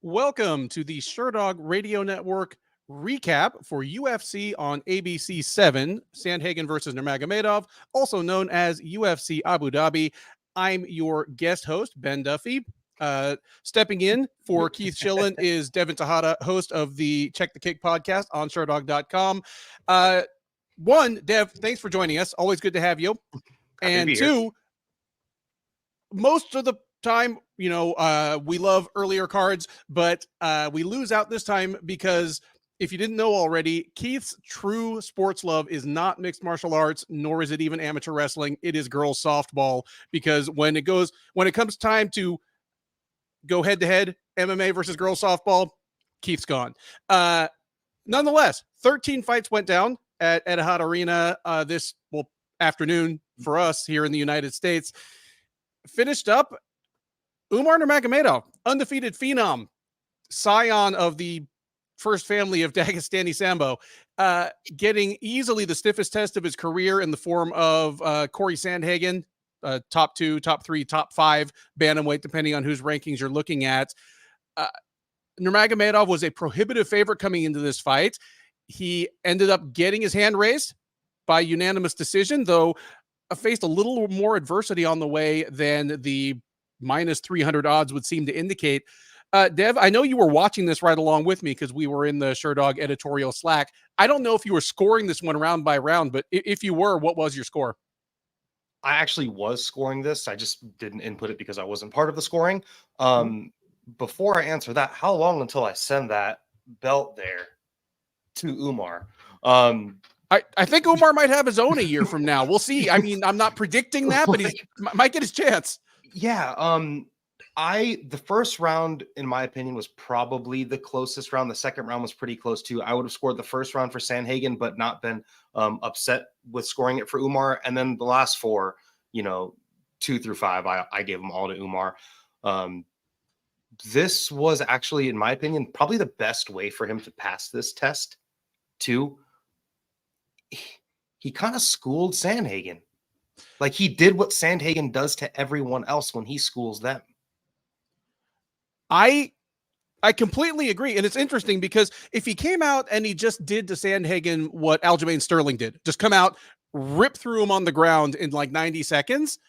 Welcome to the Sherdog Radio Network recap for UFC on ABC 7, Sandhagen versus Nurmagomedov, also known as UFC Abu Dhabi. I'm your guest host, Ben Duffy. Stepping in for Keith Schillen is Devin Tejada, host of the Check the Kick podcast on Sherdog.com. Dev, thanks for joining us. Always good to have you. Happy to And be two, here. most of the time, we love earlier cards, but we lose out this time because if you didn't know already, Keith's true sports love is not mixed martial arts, nor is it even amateur wrestling. It is girls softball, because when it comes time to go head to head MMA versus girls softball, Keith's gone. Nonetheless, 13 fights went down at Etihad Arena this afternoon for us here in the United States. Finished up, Umar Nurmagomedov, undefeated phenom, scion of the first family of Dagestani Sambo, getting easily the stiffest test of his career in the form of Corey Sandhagen, top 2, top 3, top 5 bantamweight, depending on whose rankings you're looking at. Nurmagomedov was a prohibitive favorite coming into this fight. He ended up getting his hand raised by unanimous decision, though faced a little more adversity on the way than the minus 300 odds would seem to indicate. Dev, I know you were watching this right along with me because we were in the Sherdog editorial Slack. I don't know if you were scoring this one round by round, but if you were, what was your score? I actually was scoring this. I just didn't input it because I wasn't part of the scoring. Before I answer that, how long until I send that belt there to Umar? I think Umar might have his own a year from now. We'll see. I mean, I'm not predicting that, but he might get his chance. Yeah. The first round, in my opinion, was probably the closest round. The second round was pretty close too. I would have scored the first round for Sandhagen, but not been upset with scoring it for Umar. And then the last 4, 2 through 5, I gave them all to Umar. This was actually, in my opinion, probably the best way for him to pass this test too. He kind of schooled Sandhagen. Like, he did what Sandhagen does to everyone else when he schools them. I completely agree. And it's interesting because if he came out and he just did to Sandhagen what Aljamain Sterling did, just come out, rip through him on the ground in like 90 seconds,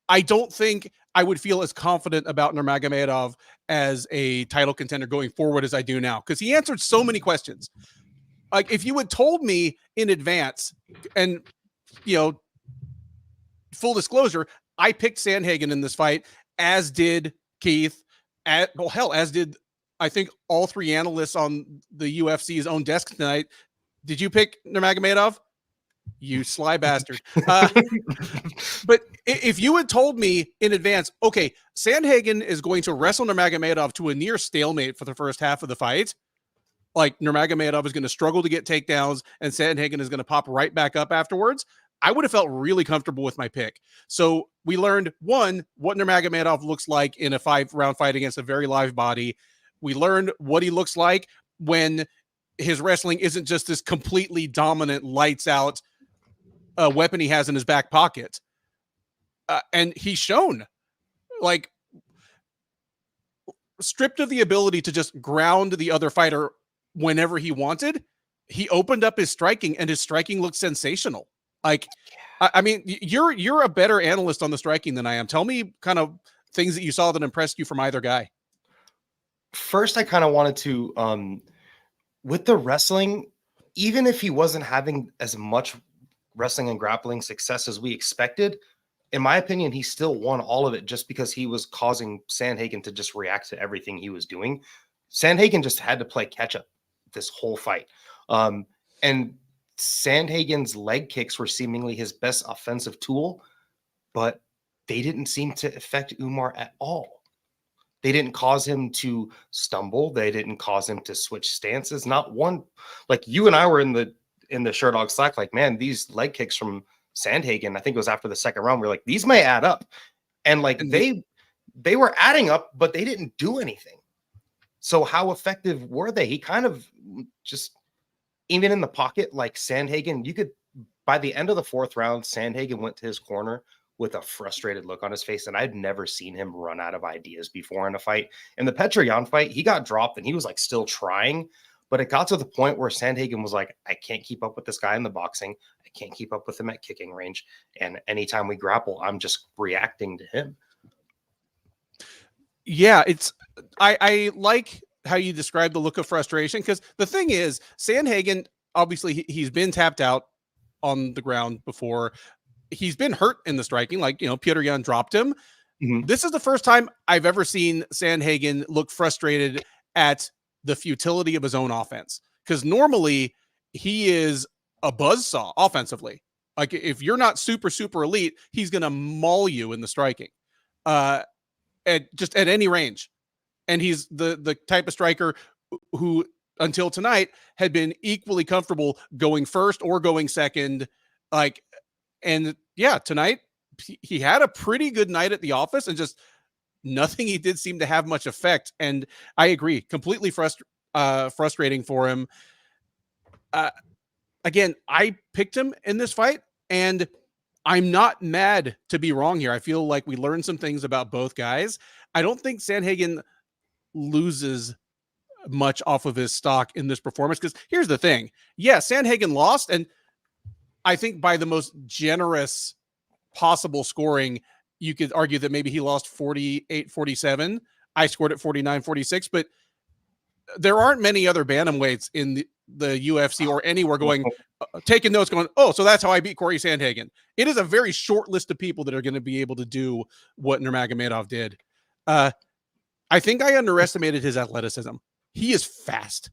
I don't think I would feel as confident about Nurmagomedov as a title contender going forward as I do now, because he answered so many questions. Like, if you had told me in advance, and, full disclosure, I picked Sandhagen in this fight, as did Keith, as did, I think, all 3 analysts on the UFC's own desk tonight. Did you pick Nurmagomedov? You sly bastard. But if you had told me in advance, okay, Sandhagen is going to wrestle Nurmagomedov to a near stalemate for the first half of the fight, like Nurmagomedov is going to struggle to get takedowns and Sandhagen is going to pop right back up afterwards, I would have felt really comfortable with my pick. So we learned, one, what Nurmagomedov looks like in a 5-round fight against a very live body. We learned what he looks like when his wrestling isn't just this completely dominant, lights out weapon he has in his back pocket. And he's shown, like, stripped of the ability to just ground the other fighter whenever he wanted, he opened up his striking, and his striking looked sensational. Like, I mean, you're a better analyst on the striking than I am. Tell me kind of things that you saw that impressed you from either guy. First, I kind of wanted to, with the wrestling, even if he wasn't having as much wrestling and grappling success as we expected, in my opinion, he still won all of it just because he was causing Sandhagen to just react to everything he was doing. Sandhagen just had to play catch up this whole fight. And Sandhagen's leg kicks were seemingly his best offensive tool, but they didn't seem to affect Umar at all. They didn't cause him to stumble. They didn't cause him to switch stances. Not one. Like, you and I were in the Sherdog Slack, like, man, these leg kicks from Sandhagen, I think it was after the second round, we're like, these may add up. And like, they were adding up, but they didn't do anything. So how effective were they? He kind of just, even in the pocket, like Sandhagen, you could, by the end of the 4th round, Sandhagen went to his corner with a frustrated look on his face, and I'd never seen him run out of ideas before in a fight. In the Petroyan fight, he got dropped and he was like still trying, but it got to the point where Sandhagen was like, I can't keep up with this guy in the boxing. I can't keep up with him at kicking range. And anytime we grapple, I'm just reacting to him. Yeah, I like how you describe the look of frustration, because the thing is, Sandhagen, obviously he's been tapped out on the ground before. He's been hurt in the striking, like, Petr Yan dropped him. Mm-hmm. This is the first time I've ever seen Sandhagen look frustrated at the futility of his own offense, because normally he is a buzzsaw offensively. Like, if you're not super, super elite, he's going to maul you in the striking at any range. And he's the type of striker who, until tonight, had been equally comfortable going first or going second. And yeah, tonight he had a pretty good night at the office, and just nothing he did seemed to have much effect. And I agree, completely frustrating for him. Again, I picked him in this fight, and I'm not mad to be wrong here. I feel like we learned some things about both guys. I don't think Sandhagen loses much off of his stock in this performance, because here's the thing. Yeah, Sandhagen lost, and I think by the most generous possible scoring, you could argue that maybe he lost 48-47. I scored at 49-46, but there aren't many other bantamweights in the UFC or anywhere going, taking notes, going, oh, so that's how I beat Corey Sandhagen. It is a very short list of people that are going to be able to do what Nurmagomedov did. I think I underestimated his athleticism. He is fast.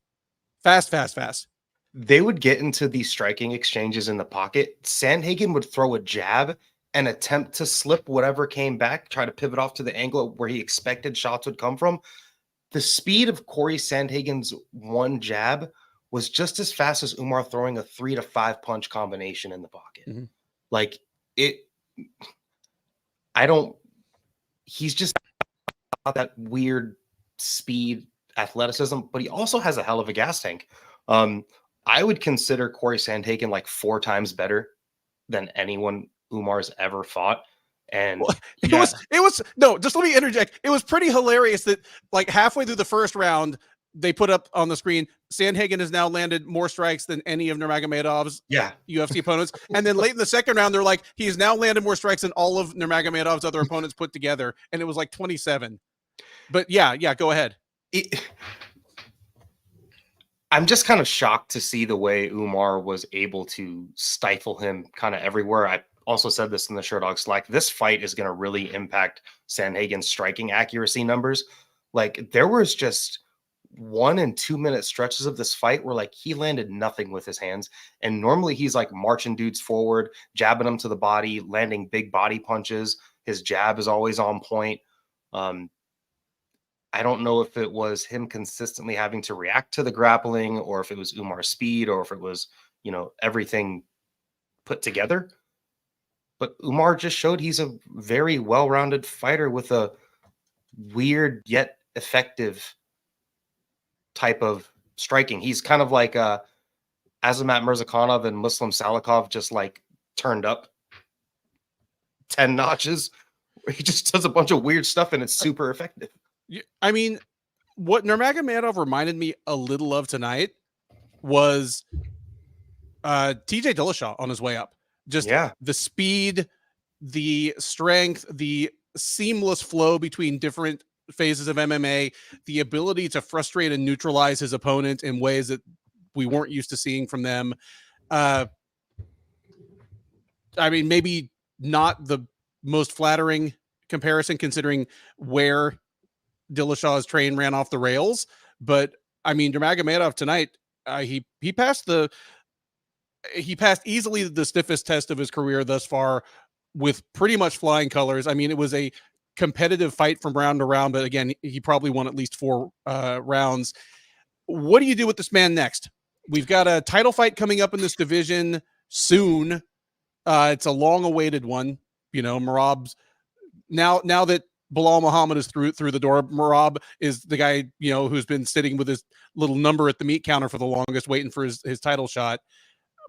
Fast. They would get into these striking exchanges in the pocket. Sandhagen would throw a jab and attempt to slip whatever came back, try to pivot off to the angle where he expected shots would come from. The speed of Corey Sandhagen's one jab was just as fast as Umar throwing a 3 to 5 punch combination in the pocket. Mm-hmm. Like he's just got that weird speed, athleticism, but he also has a hell of a gas tank. I would consider Corey Sandhagen like 4 times better than anyone Umar's ever fought. And it was no, just let me interject. It was pretty hilarious that like halfway through the first round, they put up on the screen, Sandhagen has now landed more strikes than any of Nurmagomedov's UFC opponents. And then late in the second round, they're like, he's now landed more strikes than all of Nurmagomedov's other opponents put together. And it was like 27. But yeah, go ahead. I'm just kind of shocked to see the way Umar was able to stifle him kind of everywhere. I also said this in the Sherdog Slack. This fight is going to really impact Sandhagen's striking accuracy numbers. Like, there was just 1 and 2 minute stretches of this fight where like he landed nothing with his hands. And normally he's like marching dudes forward, jabbing them to the body, landing big body punches. His jab is always on point. I don't know if it was him consistently having to react to the grappling, or if it was Umar's speed, or if it was, everything put together. But Umar just showed he's a very well-rounded fighter with a weird yet effective type of striking. He's kind of like Azamat Mirzakhanov and Muslim Salikov, just like turned up 10 notches. He just does a bunch of weird stuff and it's super effective. I mean, what Nurmagomedov reminded me a little of tonight was TJ Dillashaw on his way up. Just the speed, the strength, the seamless flow between different phases of MMA, the ability to frustrate and neutralize his opponent in ways that we weren't used to seeing from them. I mean, maybe not the most flattering comparison considering where Dillashaw's train ran off the rails, but I mean, Nurmagomedov tonight, he passed easily the stiffest test of his career thus far with pretty much flying colors. I mean, it was a competitive fight from round to round, but again, he probably won at least 4 rounds. What do you do with this man next? We've got a title fight coming up in this division soon. It's a long-awaited one. Merab's now that Bilal Muhammad is through the door. Merab is the guy, who's been sitting with his little number at the meat counter for the longest, waiting for his title shot.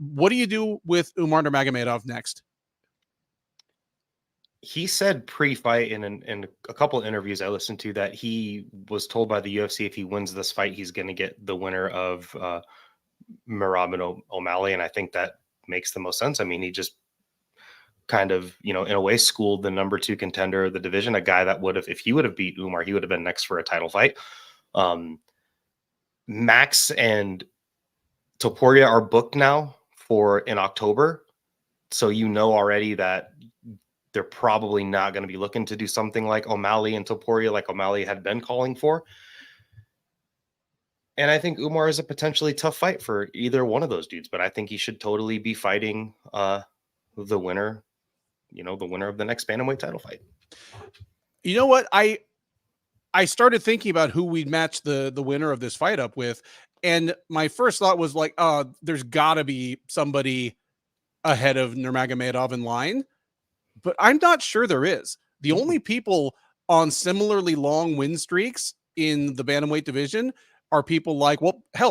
What do you do with Umar Nurmagomedov next? He said pre-fight in a couple of interviews I listened to that he was told by the UFC if he wins this fight, he's going to get the winner of Merab and O'Malley, and I think that makes the most sense. I mean, he just kind of, in a way, schooled the number 2 contender of the division, a guy that would have, if he would have beat Umar, he would have been next for a title fight. Max and Topuria are booked now for in October, so already that they're probably not going to be looking to do something like O'Malley and Topuria, like O'Malley had been calling for. And I think Umar is a potentially tough fight for either one of those dudes, but I think he should totally be fighting the winner, the winner of the next bantamweight title fight. You know what? I started thinking about who we'd match the winner of this fight up with, and my first thought was like, there's got to be somebody ahead of Nurmagomedov in line, but I'm not sure there is. The only people on similarly long win streaks in the bantamweight division are people like,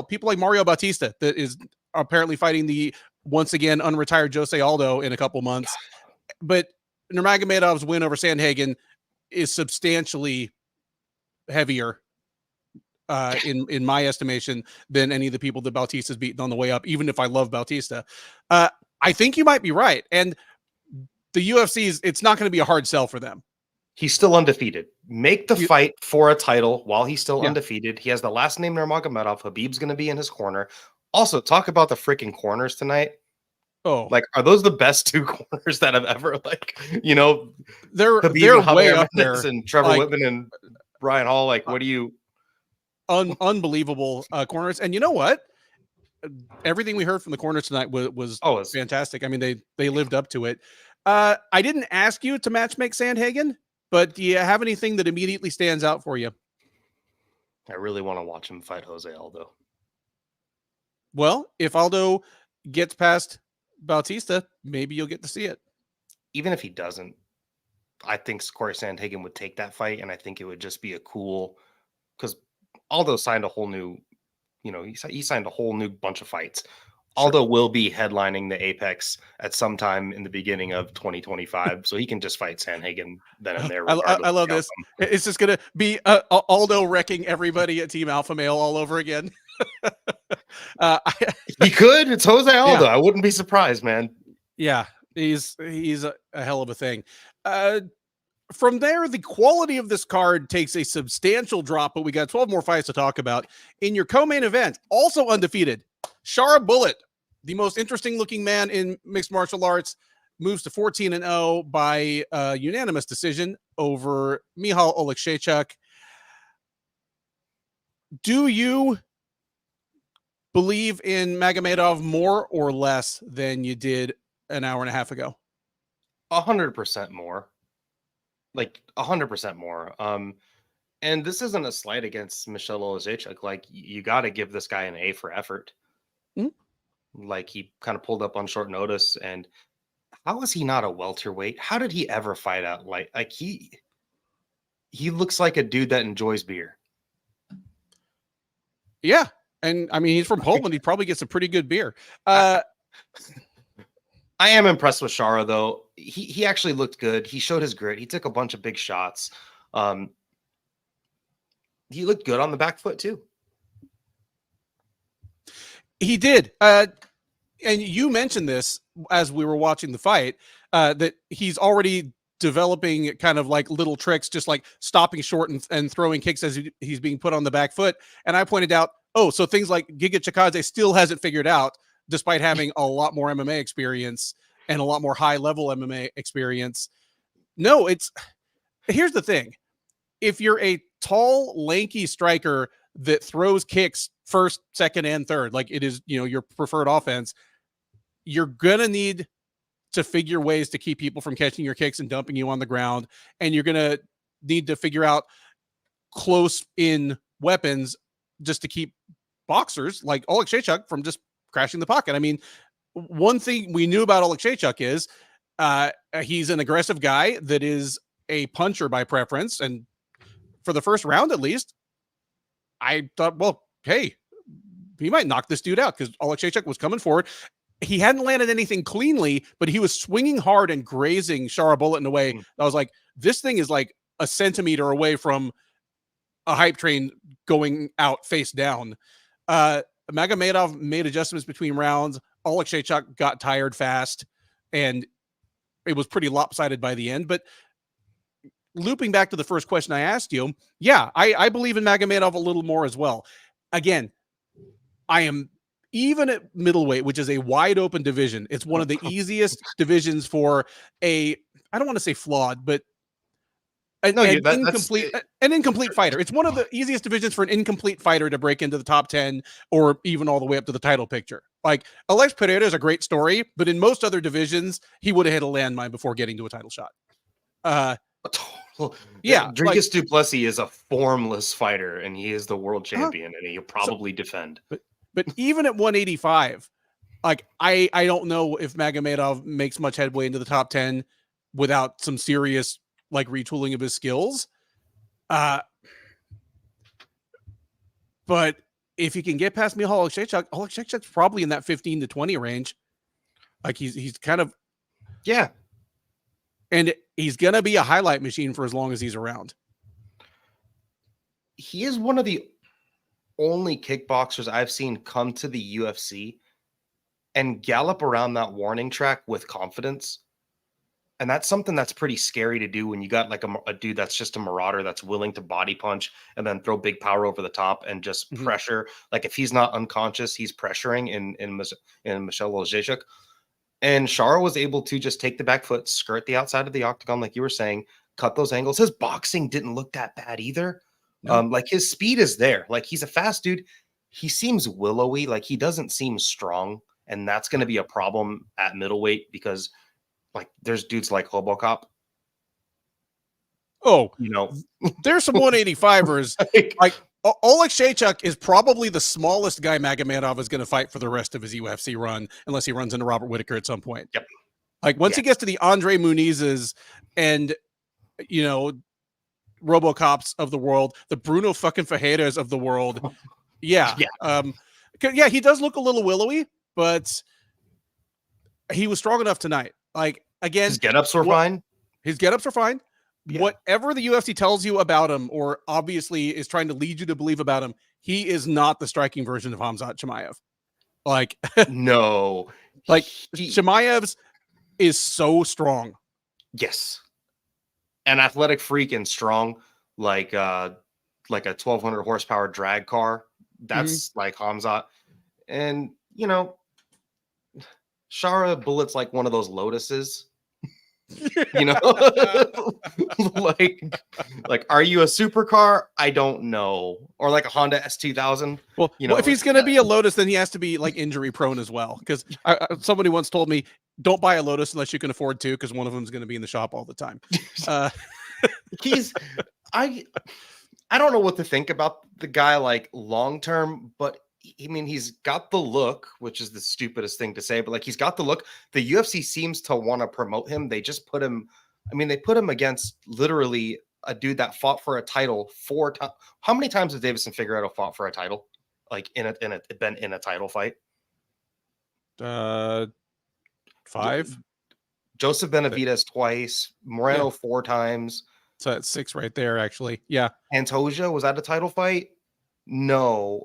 people like Mario Bautista, that is apparently fighting the once again unretired Jose Aldo in a couple months. But Nurmagomedov's win over Sandhagen is substantially heavier in my estimation than any of the people that Bautista's beaten on the way up, even if I love Bautista. I think you might be right. And the UFC's, it's not going to be a hard sell for them. He's still undefeated. Make the fight for a title while he's still undefeated. He has the last name Nurmagomedov. Habib's going to be in his corner. Also, talk about the freaking corners tonight. Oh, like, are those the best 2 corners that have ever, they're Habib way up there, and Trevor Whitman and Brian Hall. Like, what do you? Unbelievable corners. And you know what? Everything we heard from the corners tonight was fantastic. I mean, they lived up to it. I didn't ask you to matchmake Sandhagen, but do you have anything that immediately stands out for you? I really want to watch him fight Jose Aldo. Well, if Aldo gets past Bautista, maybe you'll get to see it. Even if he doesn't, I think Corey Sandhagen would take that fight, and I think it would just be a cool, because Aldo signed a whole new, he signed a whole new bunch of fights. Sure. Aldo will be headlining the Apex at some time in the beginning of 2025, so he can just fight Sandhagen then and there. I love this. It's just going to be Aldo wrecking everybody at Team Alpha Male all over again. He could. It's Jose Aldo. Yeah. I wouldn't be surprised, man. Yeah, he's a hell of a thing. From there, the quality of this card takes a substantial drop, but we got 12 more fights to talk about. In your co-main event, also undefeated, Shara Bullet, the most interesting looking man in mixed martial arts, moves to 14-0 by unanimous decision over Michal Oleksiejczuk. Do you believe in Magomedov more or less than you did an hour and a half ago? 100% more. Like 100% more. And this isn't a slight against Michal Oleksiejczuk. Like, you got to give this guy an A for effort. Mm-hmm. Like, he kind of pulled up on short notice, and how is he not a welterweight? How did he ever fight out like he looks like a dude that enjoys beer. Yeah. And I mean, he's from Poland. He probably gets a pretty good beer. I am impressed with Shara, though. He actually looked good. He showed his grit. He took a bunch of big shots. He looked good on the back foot, too. He did. And you mentioned this as we were watching the fight, that he's already developing kind of like little tricks, just like stopping short and throwing kicks as he's being put on the back foot. And I pointed out, so things like Giga Chikadze still hasn't figured out, despite having a lot more MMA experience and a lot more high-level MMA experience. No, here's the thing. If you're a tall, lanky striker that throws kicks first, second, and third, like it is, your preferred offense, you're going to need to figure ways to keep people from catching your kicks and dumping you on the ground. And you're going to need to figure out close-in weapons just to keep boxers like Oleksiejczuk from just crashing the pocket. I mean, one thing we knew about Oleksiejczuk is he's an aggressive guy that is a puncher by preference. And for the first round, at least, I thought, well, hey, he might knock this dude out because Oleksiejczuk was coming forward. he hadn't landed anything cleanly, but he was swinging hard and grazing Shara in a way. I was like, this thing is like a centimeter away from a hype train going out face down. Magomedov made adjustments between rounds. Oleksiejczuk got tired fast, and it was pretty lopsided by the end. But looping back to the first question I asked you, yeah, I believe in Magomedov a little more as well. Again, I am even at middleweight, which is a wide open division. It's one of the easiest divisions for I don't want to say flawed, but an incomplete fighter. It's one of the easiest divisions for an incomplete fighter to break into the top 10 or even all the way up to the title picture. Like Alex Pereira is a great story, but in most other divisions, he would have hit a landmine before getting to a title shot. Yeah, Dricus du Plessis is a formless fighter, and he is the world champion, and he'll probably defend. But even at 185, like I don't know if Magomedov makes much headway into the top 10 without some serious like retooling of his skills. But if he can get past Michal Oleksiejczuk's probably in that 15 to 20 range. Like he's kind of and he's gonna be a highlight machine for as long as he's around. He is one of the only kickboxers I've seen come to the UFC and gallop around that warning track with confidence. And that's something that's pretty scary to do when you got like a dude that's just a marauder that's willing to body punch and then throw big power over the top and just pressure. Like if he's not unconscious, he's pressuring in Michal Oleksiejczuk. And Shara was able to just take the back foot, skirt the outside of the octagon, like you were saying, cut those angles. His boxing didn't look that bad either. No. Like his speed is there. Like he's a fast dude. He seems willowy. Like he doesn't seem strong. And that's going to be a problem at middleweight because like there's dudes like Hobocop. Oh, there's some 185ers. like Oleksiejczuk is probably the smallest guy Magomedov is going to fight for the rest of his UFC run, unless he runs into Robert Whittaker at some point. Yep. Like once he gets to the Andre Munizes and Robocops of the world, the Bruno fucking Fajedas of the world. Yeah. He does look a little willowy, but he was strong enough tonight. Like again, his get-ups were fine. His get-ups are fine. Yeah. Whatever the UFC tells you about him, or obviously is trying to lead you to believe about him, he is not the striking version of Khamzat Chimaev. Like no, like Chimaev's is so strong. Yes. An athletic freak and strong, like a 1200 horsepower drag car. That's like Khamzat. And Shara bullets like one of those Lotuses. like are you a supercar? I don't know. Or like a Honda S2000. Well, if he's going to be a Lotus, then he has to be like injury prone as well. Because somebody once told me, don't buy a Lotus unless you can afford to, because one of them is going to be in the shop all the time. I don't know what to think about the guy like long term, but I mean, he's got the look, which is the stupidest thing to say, but like he's got the look. The UFC seems to want to promote him. They just put him, they put him against literally a dude that fought for a title 4 times. How many times has Davison Figueiredo fought for a title? Like been in a title fight? 5. Joseph Benavidez twice, Moreno 4 times. So that's 6 right there, actually. Yeah. Pantoja, was that a title fight? No.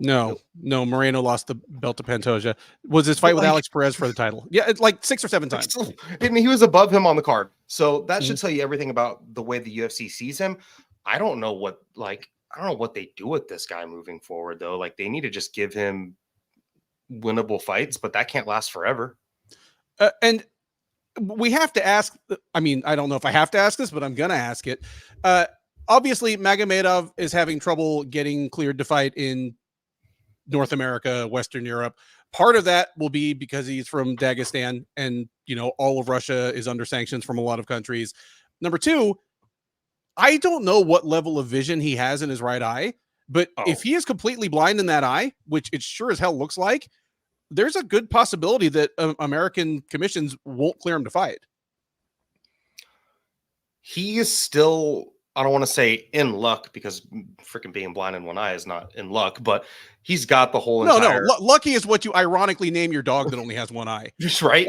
Moreno lost the belt to Pantoja. Was his fight with Alex Perez for the title? Yeah, it's like 6 or 7 times. And he was above him on the card. So that should tell you everything about the way the UFC sees him. I don't know what they do with this guy moving forward, though. Like they need to just give him winnable fights, but that can't last forever. And we have to ask, I don't know if I have to ask this, but I'm going to ask it. Obviously, Magomedov is having trouble getting cleared to fight in North America, Western Europe. Part of that will be because he's from Dagestan and, all of Russia is under sanctions from a lot of countries. Number 2, I don't know what level of vision he has in his right eye, but if he is completely blind in that eye, which it sure as hell looks like, there's a good possibility that American commissions won't clear him to fight. He is still I don't want to say in luck because freaking being blind in one eye is not in luck, but he's got the whole entire. Lucky is what you ironically name your dog that only has one eye. Just right.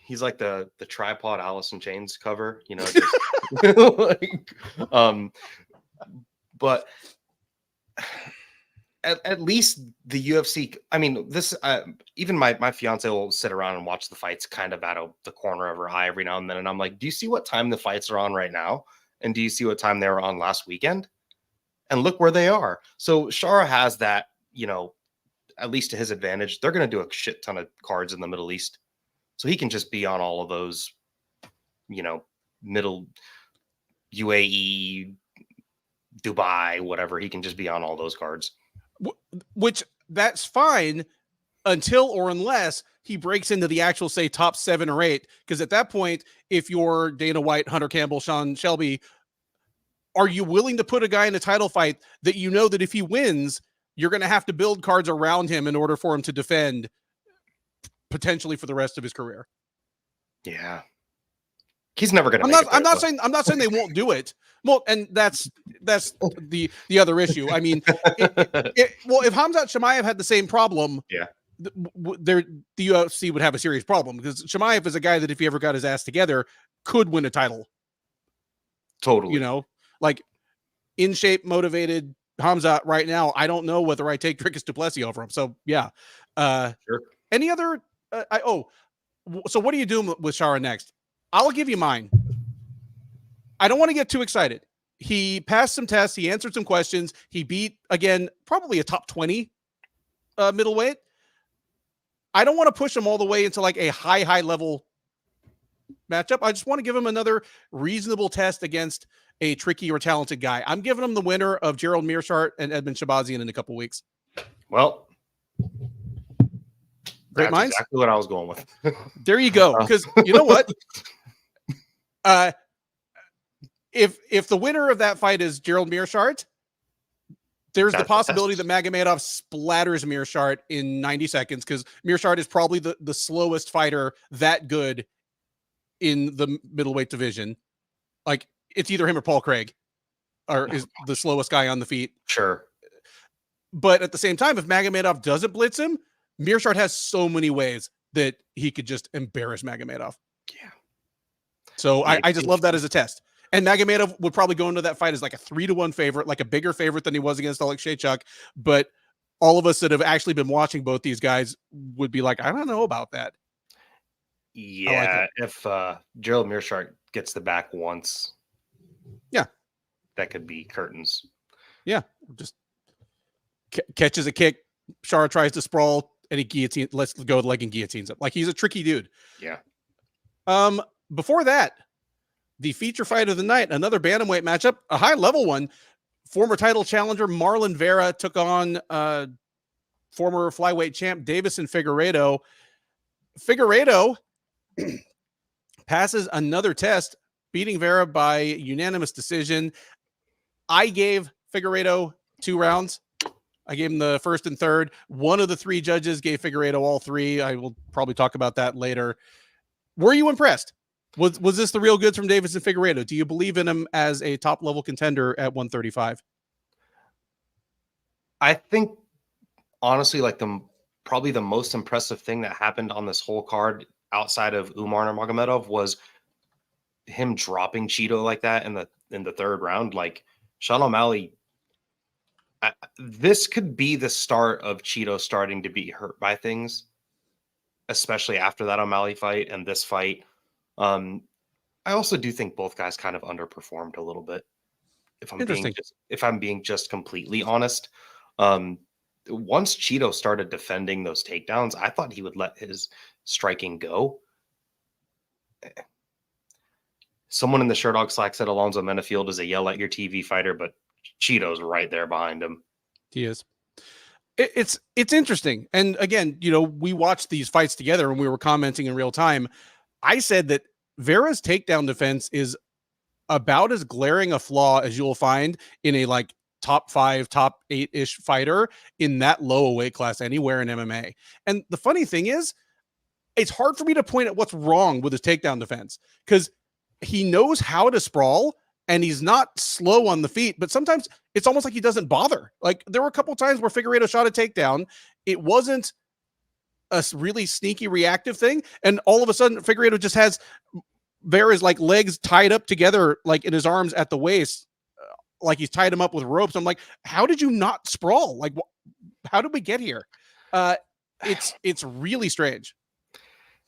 He's like the tripod Alice in Chains cover, you know. Just, but at least the UFC. I mean, this even my fiance will sit around and watch the fights kind of out of the corner of her eye every now and then, and I'm like, do you see what time the fights are on right now? And do you see what time they were on last weekend? And look where they are. So Shara has that, you know, at least to his advantage. They're going to do a shit ton of cards in the Middle East. So he can just be on all of those, you know, middle UAE, Dubai, whatever. He can just be on all those cards. Which that's fine until or unless he breaks into the actual, say, top 7 or 8. Because at that point, if you're Dana White, Hunter Campbell, Sean Shelby, are you willing to put a guy in a title fight that you know that if he wins, you're going to have to build cards around him in order for him to defend potentially for the rest of his career? Yeah. He's never going to. I'm not saying they won't do it. Well, and that's the other issue. I mean, if Khamzat Chimaev had the same problem, yeah, the UFC would have a serious problem, because Chimaev is a guy that if he ever got his ass together could win a title. Totally. You know, like in shape, motivated Khamzat right now. I don't know whether I take Dricus du Plessis over him. So yeah. Sure. Any other? So what are you doing with Shara next? I'll give you mine. I don't want to get too excited. He passed some tests. He answered some questions. He beat, again, probably a top 20 middleweight. I don't want to push him all the way into like a high level matchup. I just want to give him another reasonable test against a tricky or talented guy. I'm giving him the winner of Gerald Meerschaert and Edmund Shabazian in a couple weeks. Well, great minds. Exactly what I was going with. There you go. Because you know what? If the winner of that fight is Gerald Meerschaert, there's the possibility that Nurmagomedov splatters Meerschaert in 90 seconds, because Meerschaert is probably the slowest fighter that good in the middleweight division. Like, it's either him or Paul Craig is the slowest guy on the feet. Sure. But at the same time, if Nurmagomedov doesn't blitz him, Meerschaert has so many ways that he could just embarrass Nurmagomedov. Yeah. So I just love that as a test. And Nurmagomedov would probably go into that fight as like a 3-1 favorite, like a bigger favorite than he was against Alex Shaychuk. But all of us that have actually been watching both these guys would be like, I don't know about that. Yeah, if Gerald Meerschaert gets the back once, yeah, that could be curtains. Yeah, just catches a kick. Shara tries to sprawl, and he guillotine. Let's go leg and guillotines up. Like, he's a tricky dude. Yeah. Before that, the feature fight of the night, another bantamweight matchup, a high-level one. Former title challenger Marlon Vera took on former flyweight champ Davison Figueiredo. Figueiredo passes another test, beating Vera by unanimous decision. I gave Figueiredo 2 rounds. I gave him the first and third. One of the 3 judges gave Figueiredo all 3. I will probably talk about that later. Were you impressed? Was this the real goods from Davison Figueiredo? Do you believe in him as a top-level contender at 135? I think, honestly, like probably the most impressive thing that happened on this whole card outside of Umar Nurmagomedov was him dropping Cheeto like that in the 3rd round. Like, Sean O'Malley, this could be the start of Cheeto starting to be hurt by things, especially after that O'Malley fight and this fight. I also do think both guys kind of underperformed a little bit. If I'm being just completely honest, once Cheeto started defending those takedowns, I thought he would let his striking go. Someone in the Sherdog Slack said Alonzo Menafield is a yell at your TV fighter, but Cheeto's right there behind him. He is. It's interesting. And again, you know, we watched these fights together and we were commenting in real time. I said that Vera's takedown defense is about as glaring a flaw as you'll find in a like top 5, top 8-ish fighter in that low weight class anywhere in MMA. And the funny thing is, it's hard for me to point at what's wrong with his takedown defense, because he knows how to sprawl, and he's not slow on the feet, but sometimes it's almost like he doesn't bother. Like there were a couple of times where Figueiredo shot a takedown. It wasn't a really sneaky reactive thing. And all of a sudden Figueiredo just has Vera's like legs tied up together, like in his arms at the waist, like he's tied him up with ropes. I'm like, how did you not sprawl? Like, how did we get here? It's really strange.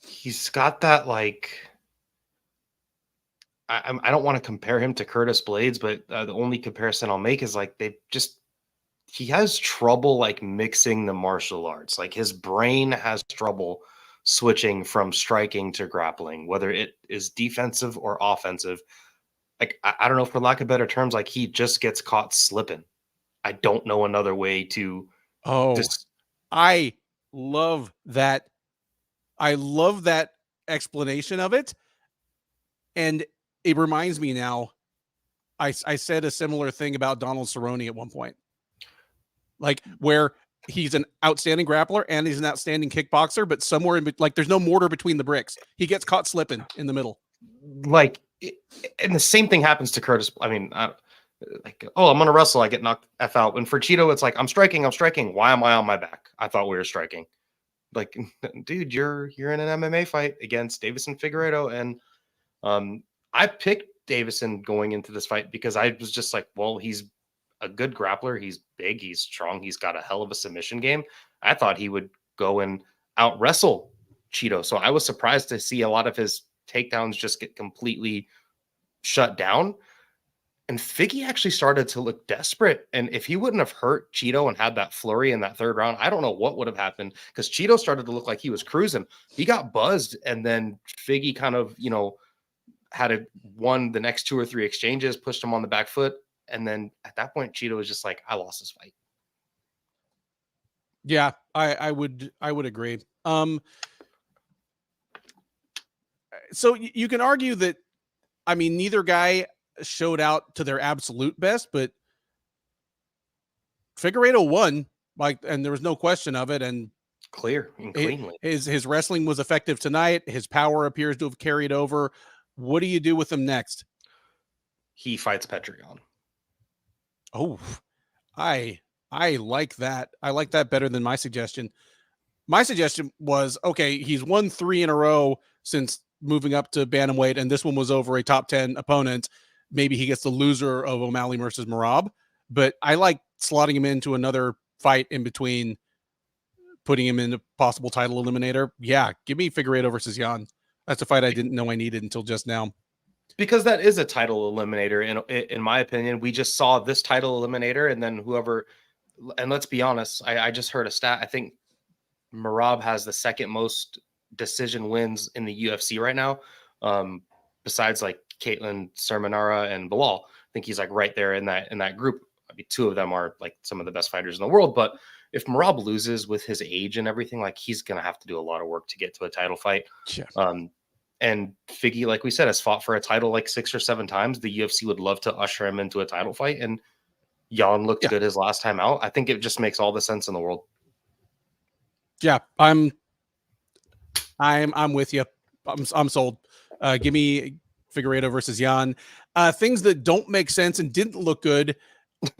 He's got that like, I don't want to compare him to Curtis Blades, but the only comparison I'll make is like he has trouble like mixing the martial arts. Like his brain has trouble switching from striking to grappling, whether it is defensive or offensive. Like I don't know, for lack of better terms, like he just gets caught slipping. I don't know another way to. I love that. I love that explanation of it. And it reminds me now, I said a similar thing about Donald Cerrone at one point. Like where he's an outstanding grappler and he's an outstanding kickboxer, but somewhere like there's no mortar between the bricks. He gets caught slipping in the middle. Like, and the same thing happens to Curtis. I mean, like, oh, I'm going to wrestle. I get knocked F out. And for Cheeto, it's like, I'm striking. Why am I on my back? I thought we were striking. Like, dude, you're in an MMA fight against Davison Figueiredo. And I picked Davison going into this fight because I was just like, well, he's a good grappler. He's big. He's strong. He's got a hell of a submission game. I thought he would go and out wrestle Cheeto. So I was surprised to see a lot of his takedowns just get completely shut down. And Figgy actually started to look desperate. And if he wouldn't have hurt Cheeto and had that flurry in that third round, I don't know what would have happened, because Cheeto started to look like he was cruising. He got buzzed, and then Figgy kind of, won the next 2 or 3 exchanges, pushed him on the back foot. And then at that point, Cheeto was just like, I lost this fight. Yeah, I would agree. So you can argue that, I mean, neither guy showed out to their absolute best, but Figueiredo won, like, and there was no question of it. And clear and cleanly. His wrestling was effective tonight. His power appears to have carried over. What do you do with him next? He fights Petrion. Oh, I like that. I like that better than my suggestion. My suggestion was, okay, he's won 3 in a row since moving up to bantamweight, and this one was over a top 10 opponent. Maybe he gets the loser of O'Malley versus Merab, but I like slotting him into another fight in between, putting him in a possible title eliminator. Yeah, give me Figueiredo versus Jan. That's a fight I didn't know I needed until just now. Because that is a title eliminator. And in my opinion, we just saw this title eliminator, and then whoever, and let's be honest, I just heard a stat. I think Merab has the second most decision wins in the UFC right now. Besides like Caitlin Sermonara and Bilal. I think he's like right there in that group. I mean, 2 of them are like some of the best fighters in the world, but if Merab loses with his age and everything, like he's going to have to do a lot of work to get to a title fight. Yeah. And Figgy, like we said, has fought for a title like 6 or 7 times. The UFC would love to usher him into a title fight, and Jan looked good his last time out. I think it just makes all the sense in the world. Yeah, I'm with you. I'm sold. Give me Figueiredo versus Jan. Things that don't make sense and didn't look good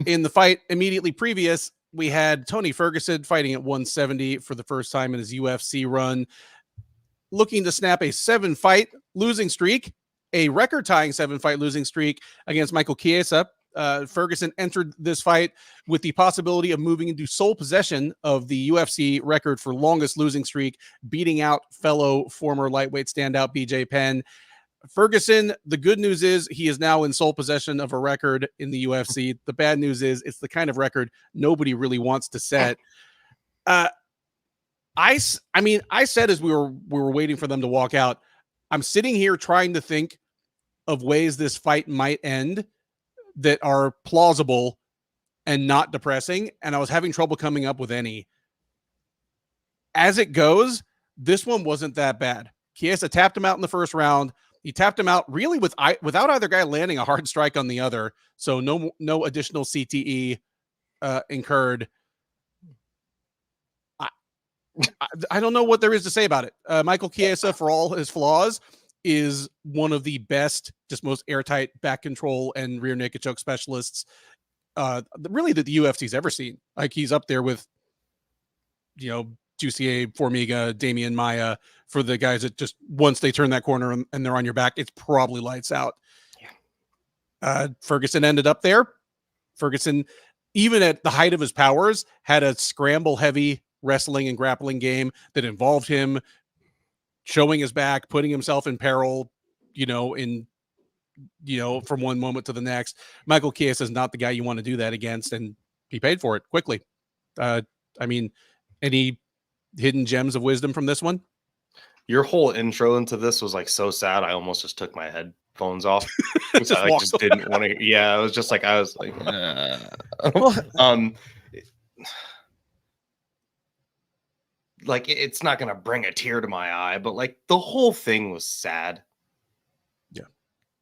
in the fight immediately previous. We had Tony Ferguson fighting at 170 for the first time in his UFC run, looking to snap a 7-fight losing streak, a record-tying 7-fight losing streak against Michael Chiesa. Ferguson entered this fight with the possibility of moving into sole possession of the UFC record for longest losing streak, beating out fellow former lightweight standout BJ Penn. Ferguson, the good news is he is now in sole possession of a record in the UFC. The bad news is it's the kind of record nobody really wants to set. I said as we were waiting for them to walk out, I'm sitting here trying to think of ways this fight might end that are plausible and not depressing, and I was having trouble coming up with any. As it goes, this one wasn't that bad. Chiesa tapped him out in the first round. He tapped him out really without either guy landing a hard strike on the other, so no additional CTE incurred. I don't know what there is to say about it. Michael Chiesa, for all his flaws, is one of the best, just most airtight back control and rear naked choke specialists really that the UFC's ever seen. Like, he's up there with, you know, Jussier, Formiga, Damian Maia, for the guys that just, once they turn that corner and they're on your back, it's probably lights out. Yeah. Ferguson ended up there. Ferguson, even at the height of his powers, had a scramble heavy wrestling and grappling game that involved him showing his back, putting himself in peril, from one moment to the next. Michael Chiesa is not the guy you want to do that against, and he paid for it quickly. Any hidden gems of wisdom from this one? Your whole intro into this was like so sad. I almost just took my headphones off. I just didn't want to. Yeah, it was just like I was like, like it's not gonna bring a tear to my eye, but like the whole thing was sad. Yeah,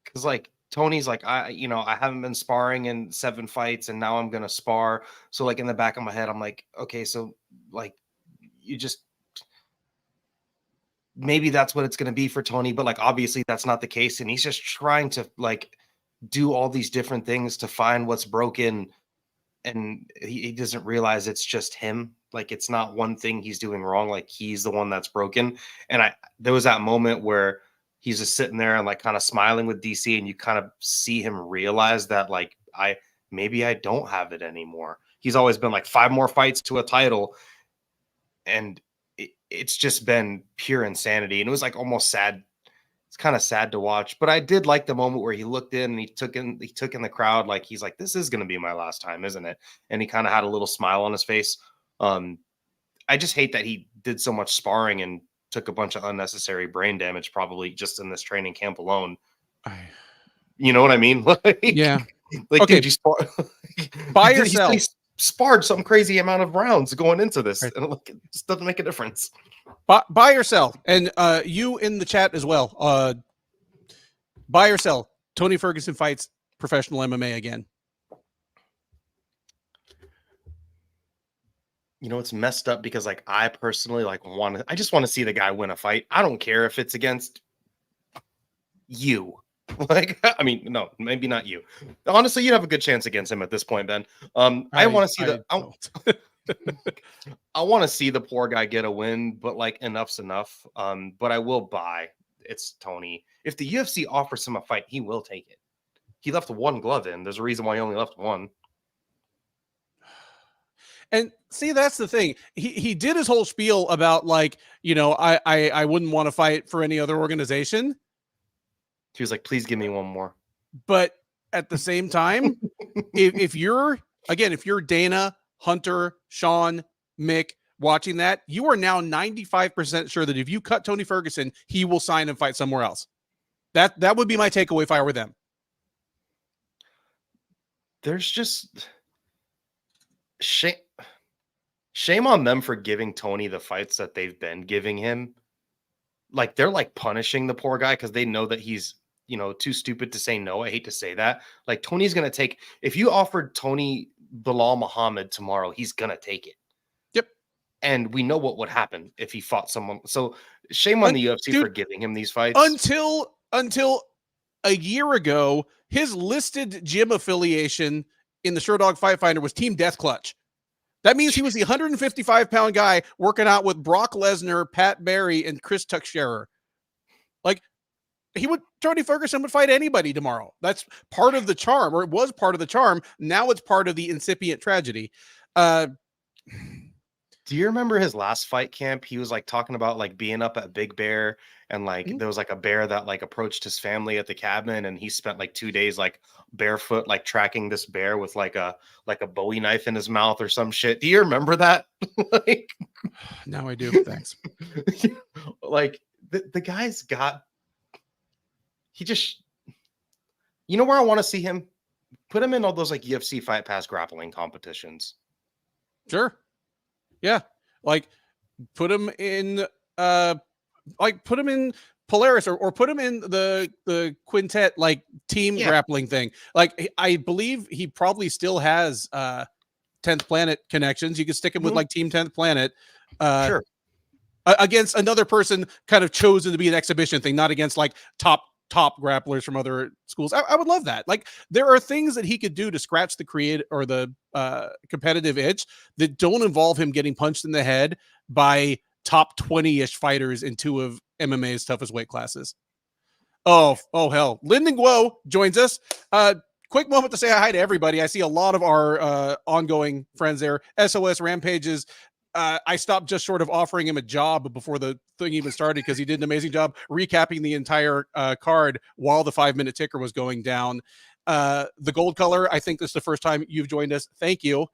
because like Tony's like, I haven't been sparring in 7 fights, and now I'm gonna spar. So like in the back of my head, I'm like, okay, so like you just maybe that's what it's gonna be for Tony, but like obviously that's not the case, and he's just trying to like do all these different things to find what's broken, and he doesn't realize it's just him. Like it's not one thing he's doing wrong. Like he's the one that's broken. And there was that moment where he's just sitting there and like kind of smiling with DC, and you kind of see him realize that like maybe I don't have it anymore. He's always been like 5 more fights to a title, and it's just been pure insanity. And it was like almost sad. It's kind of sad to watch, but I did like the moment where he looked in and he took in the crowd. Like he's like, this is going to be my last time, isn't it? And he kind of had a little smile on his face. I just hate that he did so much sparring and took a bunch of unnecessary brain damage, probably just in this training camp alone. You know what I mean? Like, yeah. Like, okay. Dude, you spar by yourself. He sparred some crazy amount of rounds going into this, right. And like, it just doesn't make a difference. Buy or sell, and you in the chat as well. Buy or sell. Tony Ferguson fights professional MMA again. You know, it's messed up because like I personally like I just want to see the guy win a fight. I don't care if it's against you. Like, I mean, no, maybe not you. Honestly, you'd have a good chance against him at this point, Ben. I want to see I want to see the poor guy get a win, but like enough's enough. But I will buy. It's Tony. If the UFC offers him a fight, he will take it. He left 1 glove in. There's a reason why he only left 1. And see, that's the thing. He did his whole spiel about like, I wouldn't want to fight for any other organization. He was like, please give me 1 more. But at the same time, if you're Dana, Hunter, Sean, Mick watching that, you are now 95% sure that if you cut Tony Ferguson, he will sign and fight somewhere else. That would be my takeaway if I were them. There's just shame on them for giving Tony the fights that they've been giving him. Like they're like punishing the poor guy because they know that he's, too stupid to say no. I hate to say that. Like Tony's going to take, if you offered Tony Bilal Muhammad tomorrow, he's going to take it. Yep. And we know what would happen if he fought someone. So shame on the UFC for giving him these fights. Until a year ago, his listed gym affiliation in the Sherdog Fight Finder was Team Death Clutch. That means he was the 155-pound guy working out with Brock Lesnar, Pat Barry, and Chris Tuchscherer. Like, Tony Ferguson would fight anybody tomorrow. That's part of the charm, or it was part of the charm. Now it's part of the incipient tragedy. Do you remember his last fight camp? He was like talking about like being up at Big Bear, and like there was like a bear that like approached his family at the cabin, and he spent like 2 days like barefoot like tracking this bear with like a Bowie knife in his mouth or some shit. Do you remember that? Like, now I do. Thanks. Like the guy's got. He just, where I want to see him? Put him in all those like UFC Fight Pass grappling competitions. Sure. Yeah. Like put him in Polaris or put him in the quintet, like team grappling thing. Like I believe he probably still has 10th Planet connections. You could stick him with like Team 10th Planet. Sure. against another person kind of chosen to be an exhibition thing, not against like top grapplers from other schools. I would love that. Like there are things that he could do to scratch the create or the competitive itch that don't involve him getting punched in the head by top 20-ish fighters in two of MMA's toughest weight classes. Oh hell. Lyndon Guo joins us. Quick moment to say hi to everybody. I see a lot of our ongoing friends there. SOS Rampages. I stopped just short of offering him a job before the thing even started because he did an amazing job recapping the entire card while the 5-minute ticker was going down. The gold color, I think this is the first time you've joined us. Thank you.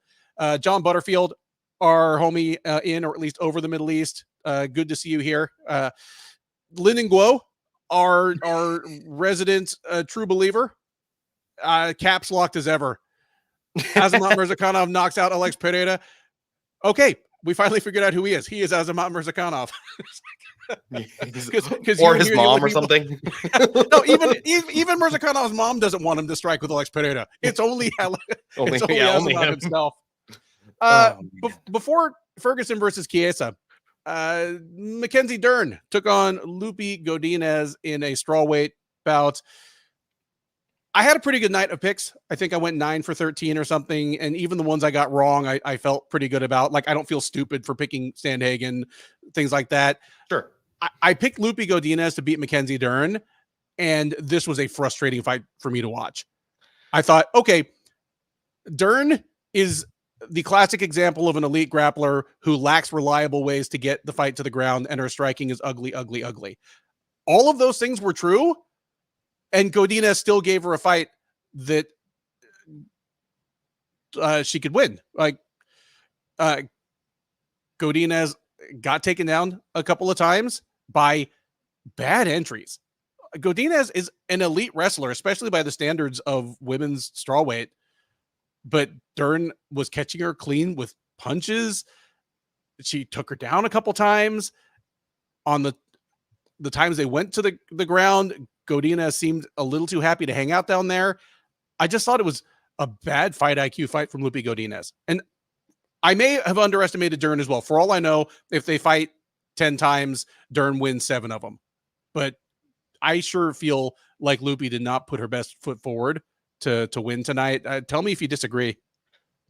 John Butterfield, our homie in or at least over the Middle East. Good to see you here. Lyndon Guo, our resident true believer. Caps locked as ever. Azamat Mirzakhanov knocks out Alex Pereira. Okay, we finally figured out who he is. He is Azamat Mirzakhanov. Or his mom or something. No, even Mirzakhanov's mom doesn't want him to strike with Alex Pereira. It's only Azamat himself. Before Ferguson versus Chiesa, Mackenzie Dern took on Lupi Godinez in a strawweight bout. I had a pretty good night of picks. I think I went 9 for 13 or something. And even the ones I got wrong, I felt pretty good about. Like, I don't feel stupid for picking Sandhagen, things like that. Sure. I picked Lupi Godinez to beat Mackenzie Dern. And this was a frustrating fight for me to watch. I thought, okay, Dern is the classic example of an elite grappler who lacks reliable ways to get the fight to the ground, and her striking is ugly, ugly, ugly. All of those things were true. And Godinez still gave her a fight that she could win. Like, Godinez got taken down a couple of times by bad entries. Godinez is an elite wrestler, especially by the standards of women's strawweight. But Dern was catching her clean with punches. She took her down a couple times. On the times they went to the ground, Godinez seemed a little too happy to hang out down there. I just thought it was a bad fight IQ fight from Lupi Godinez. And I may have underestimated Dern as well. For all I know, if they fight 10 times, Dern wins 7 of them. But I sure feel like Lupi did not put her best foot forward to win tonight. Tell me if you disagree.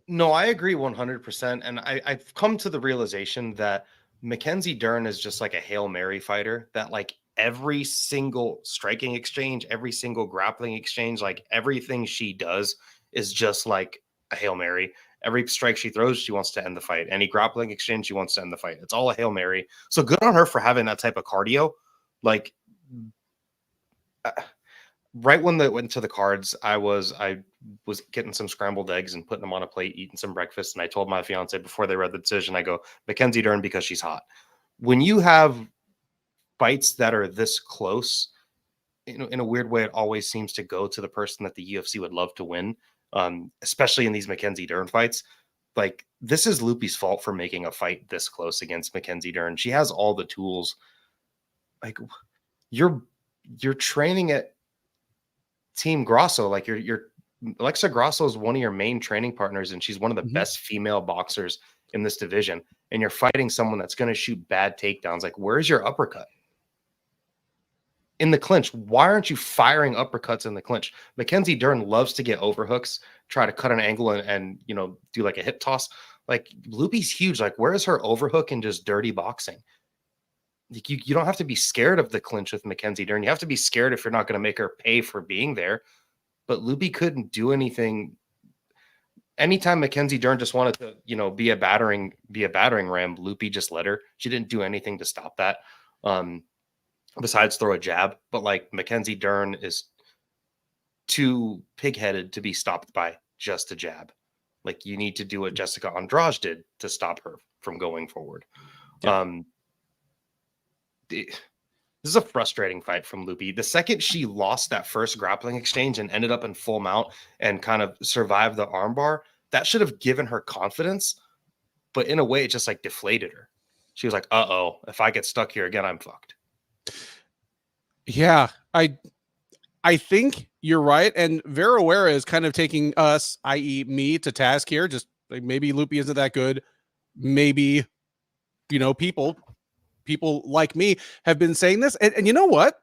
No, I agree 100%. And I've come to the realization that Mackenzie Dern is just like a Hail Mary fighter, that like every single striking exchange, every single grappling exchange, like everything she does is just like a Hail Mary. Every strike she throws, she wants to end the fight. Any grappling exchange, she wants to end the fight. It's all a Hail Mary. So good on her for having that type of cardio. Like, right when they went to the cards, I was getting some scrambled eggs and putting them on a plate, eating some breakfast. And I told my fiance before they read the decision, I go, Mackenzie Dern, because she's hot. When you have fights that are this close, in a weird way, it always seems to go to the person that the UFC would love to win, especially in these Mackenzie Dern fights. Like, this is Lupi's fault for making a fight this close against Mackenzie Dern. She has all the tools. Like, you're training at Team Grasso. Like, you're Alexa Grasso is one of your main training partners, and she's one of the best female boxers in this division. And you're fighting someone that's going to shoot bad takedowns. Like, where's your uppercut? In the clinch, why aren't you firing uppercuts in the clinch? Mackenzie Dern loves to get overhooks, try to cut an angle and do like a hip toss. Like, Lupi's huge. Like, where is her overhook and just dirty boxing? Like, you don't have to be scared of the clinch with Mackenzie Dern. You have to be scared if you're not going to make her pay for being there. But Lupi couldn't do anything. Anytime Mackenzie Dern just wanted to, be a battering ram, Lupi just let her. She didn't do anything to stop that. Besides throw a jab. But like, Mackenzie Dern is too pig-headed to be stopped by just a jab. Like, you need to do what Jessica Andrade did to stop her from going forward. Yeah. This is a frustrating fight from Lupi. The second she lost that first grappling exchange and ended up in full mount and kind of survived the armbar, that should have given her confidence. But in a way, it just like deflated her. She was like, uh-oh, if I get stuck here again, I'm fucked. Yeah, I think you're right. And Vera Wera is kind of taking us, i.e. me, to task here. Just like, maybe Lupi isn't that good. Maybe, people people like me have been saying this. And you know what?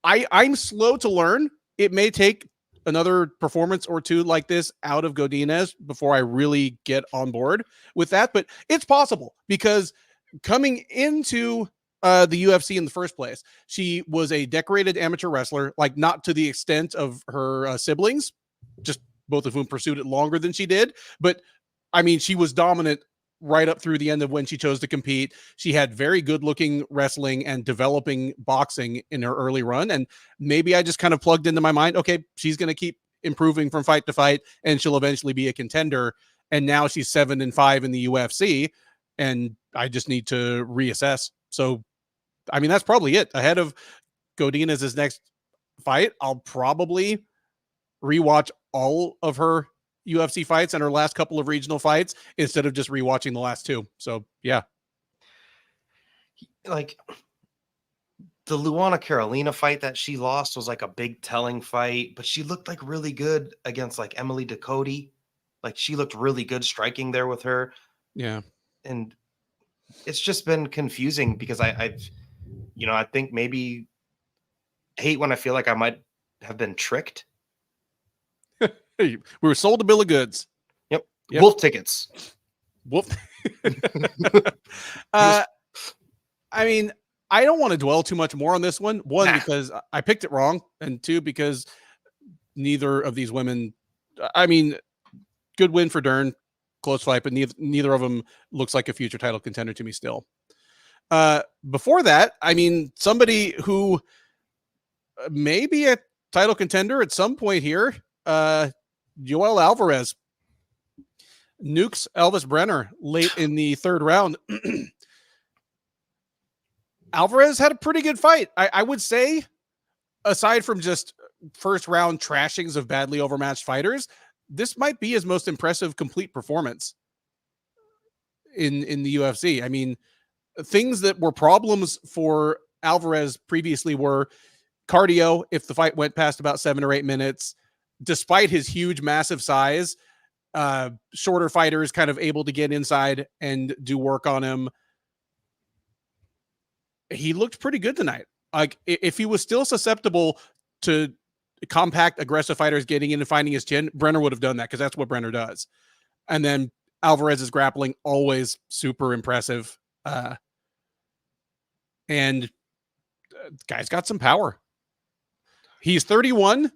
I'm slow to learn. It may take another performance or two like this out of Godinez before I really get on board with that. But it's possible because coming into the UFC in the first place, she was a decorated amateur wrestler, like not to the extent of her siblings, just both of whom pursued it longer than she did. But I mean, she was dominant right up through the end of when she chose to compete. She had very good looking wrestling and developing boxing in her early run. And maybe I just kind of plugged into my mind, okay, she's going to keep improving from fight to fight and she'll eventually be a contender. And now she's 7-5 in the UFC and I just need to reassess. So, I mean, that's probably it. Ahead of Godinez's next fight, I'll probably rewatch all of her UFC fights and her last couple of regional fights instead of just rewatching the last two. So yeah. Like the Luana Carolina fight that she lost was like a big telling fight, but she looked like really good against like Emily Ducote. Like she looked really good striking there with her. Yeah. And it's just been confusing because I've, I think maybe hate when I feel like I might have been tricked. We were sold a bill of goods. Yep. Wolf tickets. Wolf. I mean, I don't want to dwell too much more on this one. One, because I picked it wrong. And two, because neither of these women, I mean, good win for Dern, close fight, but neither of them looks like a future title contender to me still. Before that, I mean, somebody who may be a title contender at some point here, Joel Alvarez nukes Elvis Brenner late in the third round. Alvarez had a pretty good fight. I would say, aside from just first round trashings of badly overmatched fighters, this might be his most impressive complete performance in the UFC. I mean, things that were problems for Alvarez previously were cardio if the fight went past about 7 or 8 minutes, despite his huge, massive size. Shorter fighters kind of able to get inside and do work on him. He looked pretty good tonight. Like if he was still susceptible to compact, aggressive fighters getting in and finding his chin, Brenner would have done that because that's what Brenner does. And then Alvarez's grappling, always super impressive. And guy's got some power. He's 31.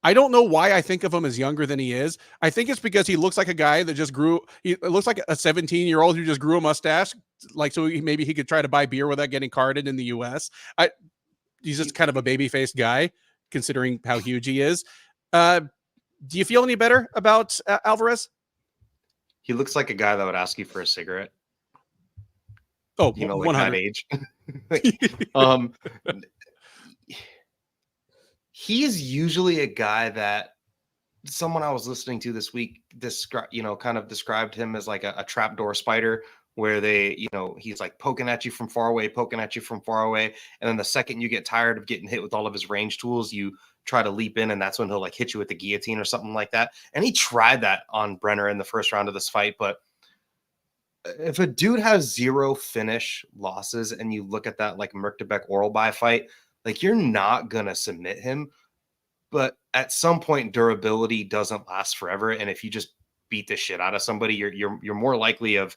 I don't know why I think of him as younger than he is. I think it's because he looks like a guy that just grew. It looks like a 17-year-old who just grew a mustache, like so maybe he could try to buy beer without getting carded in the U.S. He's just kind of a baby-faced guy, considering how huge he is. Do you feel any better about Alvarez? He looks like a guy that would ask you for a cigarette. Oh, like 100. that age. He's usually a guy that someone I was listening to this week kind of described him as like a trapdoor spider where he's like poking at you from far away. And then the second you get tired of getting hit with all of his range tools, you try to leap in and that's when he'll like hit you with the guillotine or something like that. And he tried that on Brenner in the first round of this fight. But if a dude has 0 finish losses and you look at that like Merktebeck Oralby fight, like you're not going to submit him. But at some point, durability doesn't last forever. And if you just beat the shit out of somebody, you're more likely of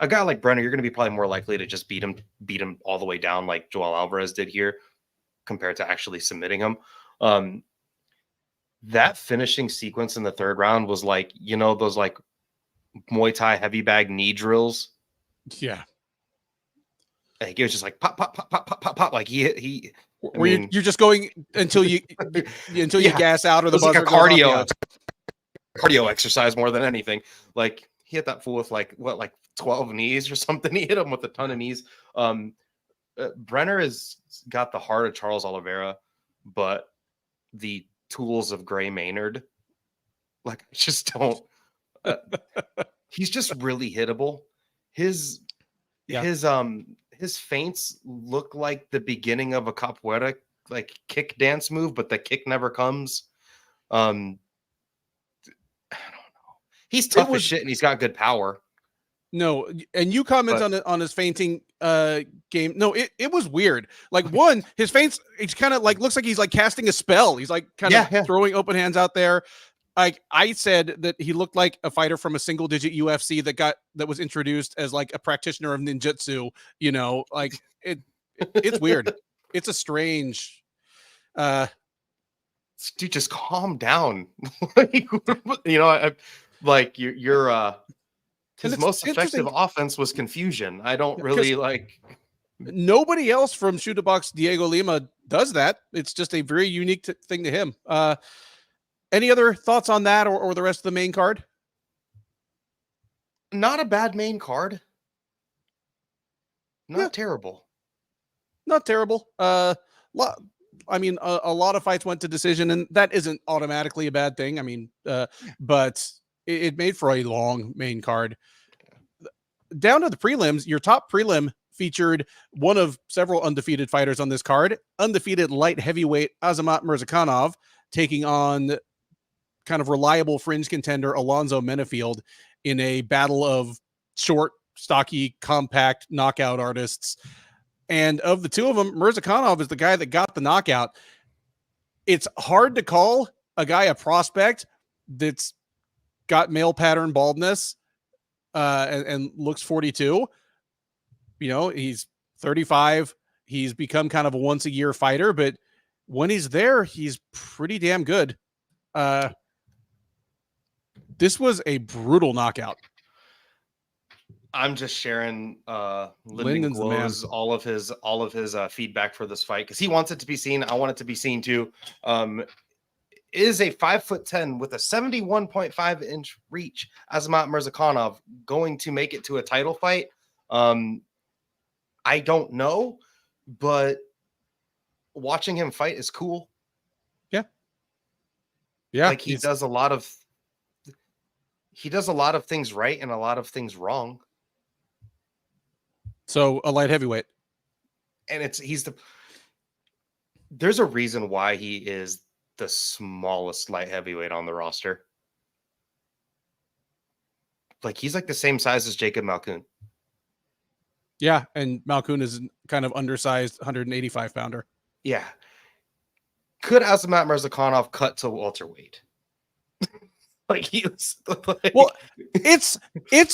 a guy like Brenner, you're going to be probably more likely to just beat him all the way down like Joel Alvarez did here compared to actually submitting him. That finishing sequence in the third round was like, those like Muay Thai heavy bag knee drills. Yeah. Like it was just like pop, pop, pop, pop, pop, pop, pop. Like he you're just going until you gas out or the buzzer like a cardio exercise more than anything. Like he hit that fool with like 12 knees or something. He hit him with a ton of knees. Brenner has got the heart of Charles Oliveira, but the tools of Gray Maynard. Like I just don't. He's just really hittable. His feints look like the beginning of a capoeira like kick dance move, but the kick never comes. I don't know. He's tough as shit and he's got good power. No, and you comment on his fainting game. No, it was weird. Like one, his feints, it's kind of like looks like he's like casting a spell. He's like kind of throwing open hands out there. Like I said that he looked like a fighter from a single digit UFC that was introduced as like a practitioner of ninjutsu, you know, like it's weird. It's a strange dude, just calm down. Like, you know, like you're his most effective offense was confusion. I don't really like. Nobody else from Shoot the Box Diego Lima does that. It's just a very unique thing to him. Any other thoughts on that or the rest of the main card? Not a bad main card. Not terrible. Not terrible. I mean, a lot of fights went to decision, and that isn't automatically a bad thing. I mean, but it made for a long main card. Down to the prelims, your top prelim featured one of several undefeated fighters on this card, undefeated light heavyweight Azamat Murzakanov, taking on kind of reliable fringe contender Alonzo Menafield in a battle of short, stocky, compact knockout artists. And of the two of them, Murzakanov is the guy that got the knockout. It's hard to call a guy a prospect that's got male pattern baldness and looks 42. You know, he's 35. He's become kind of a once a year fighter, but when he's there, he's pretty damn good. This was a brutal knockout. I'm just sharing Lyndon Glow's all of his feedback for this fight because he wants it to be seen. I want it to be seen too. Is a 5'10" with a 71.5 inch reach, Azamat Murzakanov going to make it to a title fight? I don't know, but watching him fight is cool. Yeah, like he does a lot of things right and a lot of things wrong. So a light heavyweight, and there's a reason why he is the smallest light heavyweight on the roster. Like he's like the same size as Jacob Malkoun. Yeah, and Malkoun is kind of undersized 185 pounder. Yeah. Could Azamat Murzakanov cut to welterweight? Like he was like... Well, it's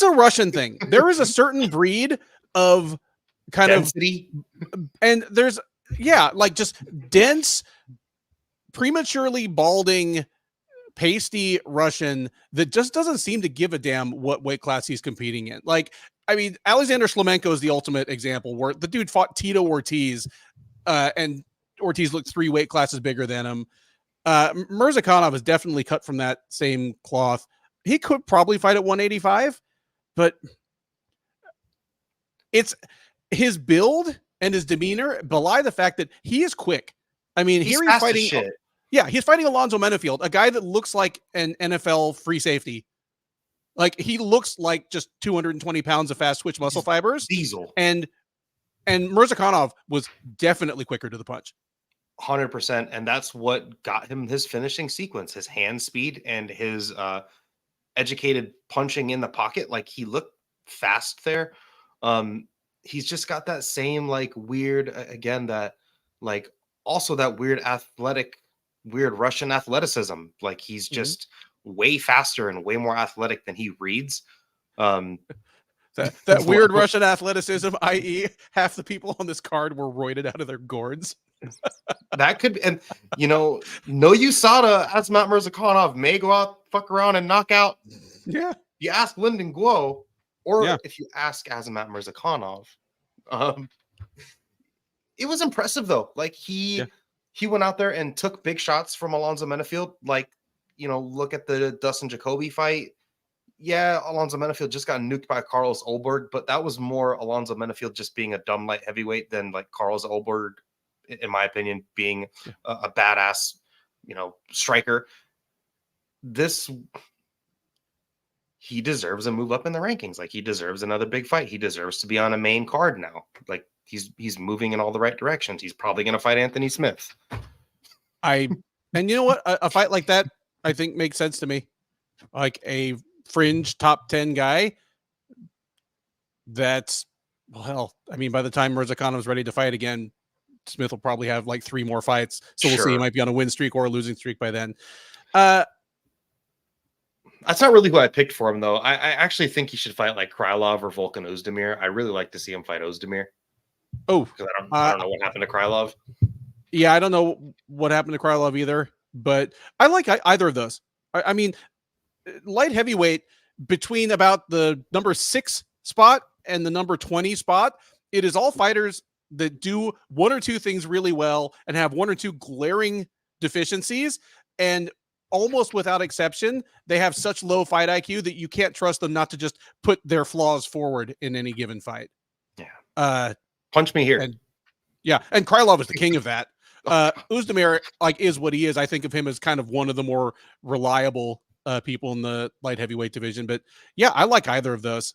a Russian thing. There is a certain breed of kind density, and there's like just dense, prematurely balding, pasty Russian that just doesn't seem to give a damn what weight class he's competing in. Like, I mean, Alexander Shlemenko is the ultimate example where the dude fought Tito Ortiz, and Ortiz looked 3 weight classes bigger than him. Murzakanov is definitely cut from that same cloth. He could probably fight at 185, but it's his build and his demeanor belie the fact that he is quick. I mean, he's fighting shit. Yeah, he's fighting Alonzo Menafield, a guy that looks like an NFL free safety. Like he looks like just 220 pounds of fast twitch muscle fibers. Diesel. And Murzakanov was definitely quicker to the punch. 100%. And that's what got him his finishing sequence, his hand speed and his educated punching in the pocket. Like he looked fast there. He's just got that same like weird, again, that like also that weird Russian athleticism. Like he's just way faster and way more athletic than he reads. That weird Russian athleticism, i.e. half the people on this card were roided out of their gourds. That could be, and no USADA, Azamat Murzakanov may go out, fuck around, and knock out. Yeah. You ask Lyndon Glow, or if you ask Azamat Murzakanov, it was impressive though. Like he went out there and took big shots from Alonzo Menafield. Like, look at the Dustin Jacoby fight. Yeah, Alonzo Menafield just got nuked by Carlos Ulberg, but that was more Alonzo Menafield just being a dumb light heavyweight than like Carlos Ulberg, in my opinion, being a badass, striker. He deserves a move up in the rankings. Like he deserves another big fight. He deserves to be on a main card now. Like he's moving in all the right directions. He's probably going to fight Anthony Smith. And you know what? A fight like that, I think makes sense to me. Like a fringe top 10 guy, That's, well, I mean, by the time Mirzakhanov's ready to fight again, Smith will probably have like 3 more fights. So we'll see. He might be on a win streak or a losing streak by then. That's not really who I picked for him, though. I actually think he should fight like Krylov or Volkan Ozdemir. I really like to see him fight Ozdemir. Oh, because I don't know what happened to Krylov. Yeah, I don't know what happened to Krylov either, but I like either of those. I mean, light heavyweight between about the number 6 spot and the number 20 spot, it is all fighters that do one or two things really well and have one or two glaring deficiencies. And almost without exception, they have such low fight IQ that you can't trust them not to just put their flaws forward in any given fight. Yeah. Punch me here. And Krylov is the king of that. Ozdemir is what he is. I think of him as kind of one of the more reliable people in the light heavyweight division. But yeah, I like either of those.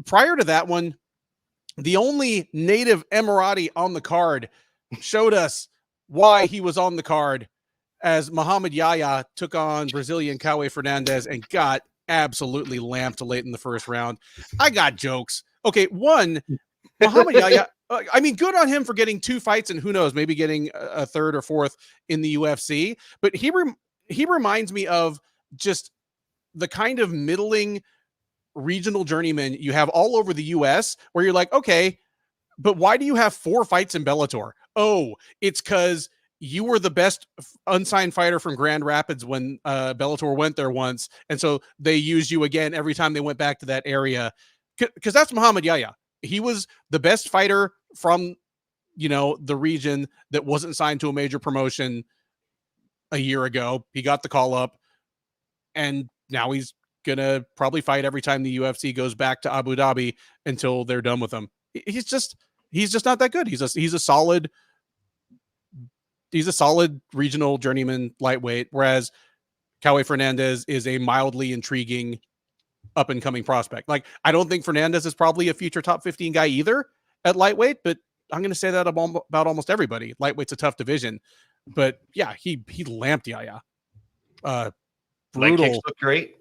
Prior to that one, the only native Emirati on the card showed us why he was on the card, as Muhammad Yahya took on Brazilian Cauê Fernandes and got absolutely lamped late in the first round. I got jokes. Okay, one, Muhammad Yahya, I mean, good on him for getting 2 fights and who knows, maybe getting a 3rd or 4th in the UFC. But he reminds me of just the kind of middling regional journeyman you have all over the US where you're like, okay, but why do you have 4 fights in Bellator? Oh, it's because you were the best unsigned fighter from Grand Rapids when Bellator went there once. And so they used you again every time they went back to that area. Because that's Muhammad Yahya. He was the best fighter from, the region that wasn't signed to a major promotion a year ago. He got the call up, and now he's going to probably fight every time the UFC goes back to Abu Dhabi until they're done with him. He's just not that good. He's a solid regional journeyman lightweight, whereas Cauê Fernandes is a mildly intriguing up and coming prospect. Like, I don't think Fernandez is probably a future top 15 guy either at lightweight, but I'm going to say that about almost everybody. Lightweight's a tough division, but yeah, he lamped Yahya. Brutal. Leg kicks look great.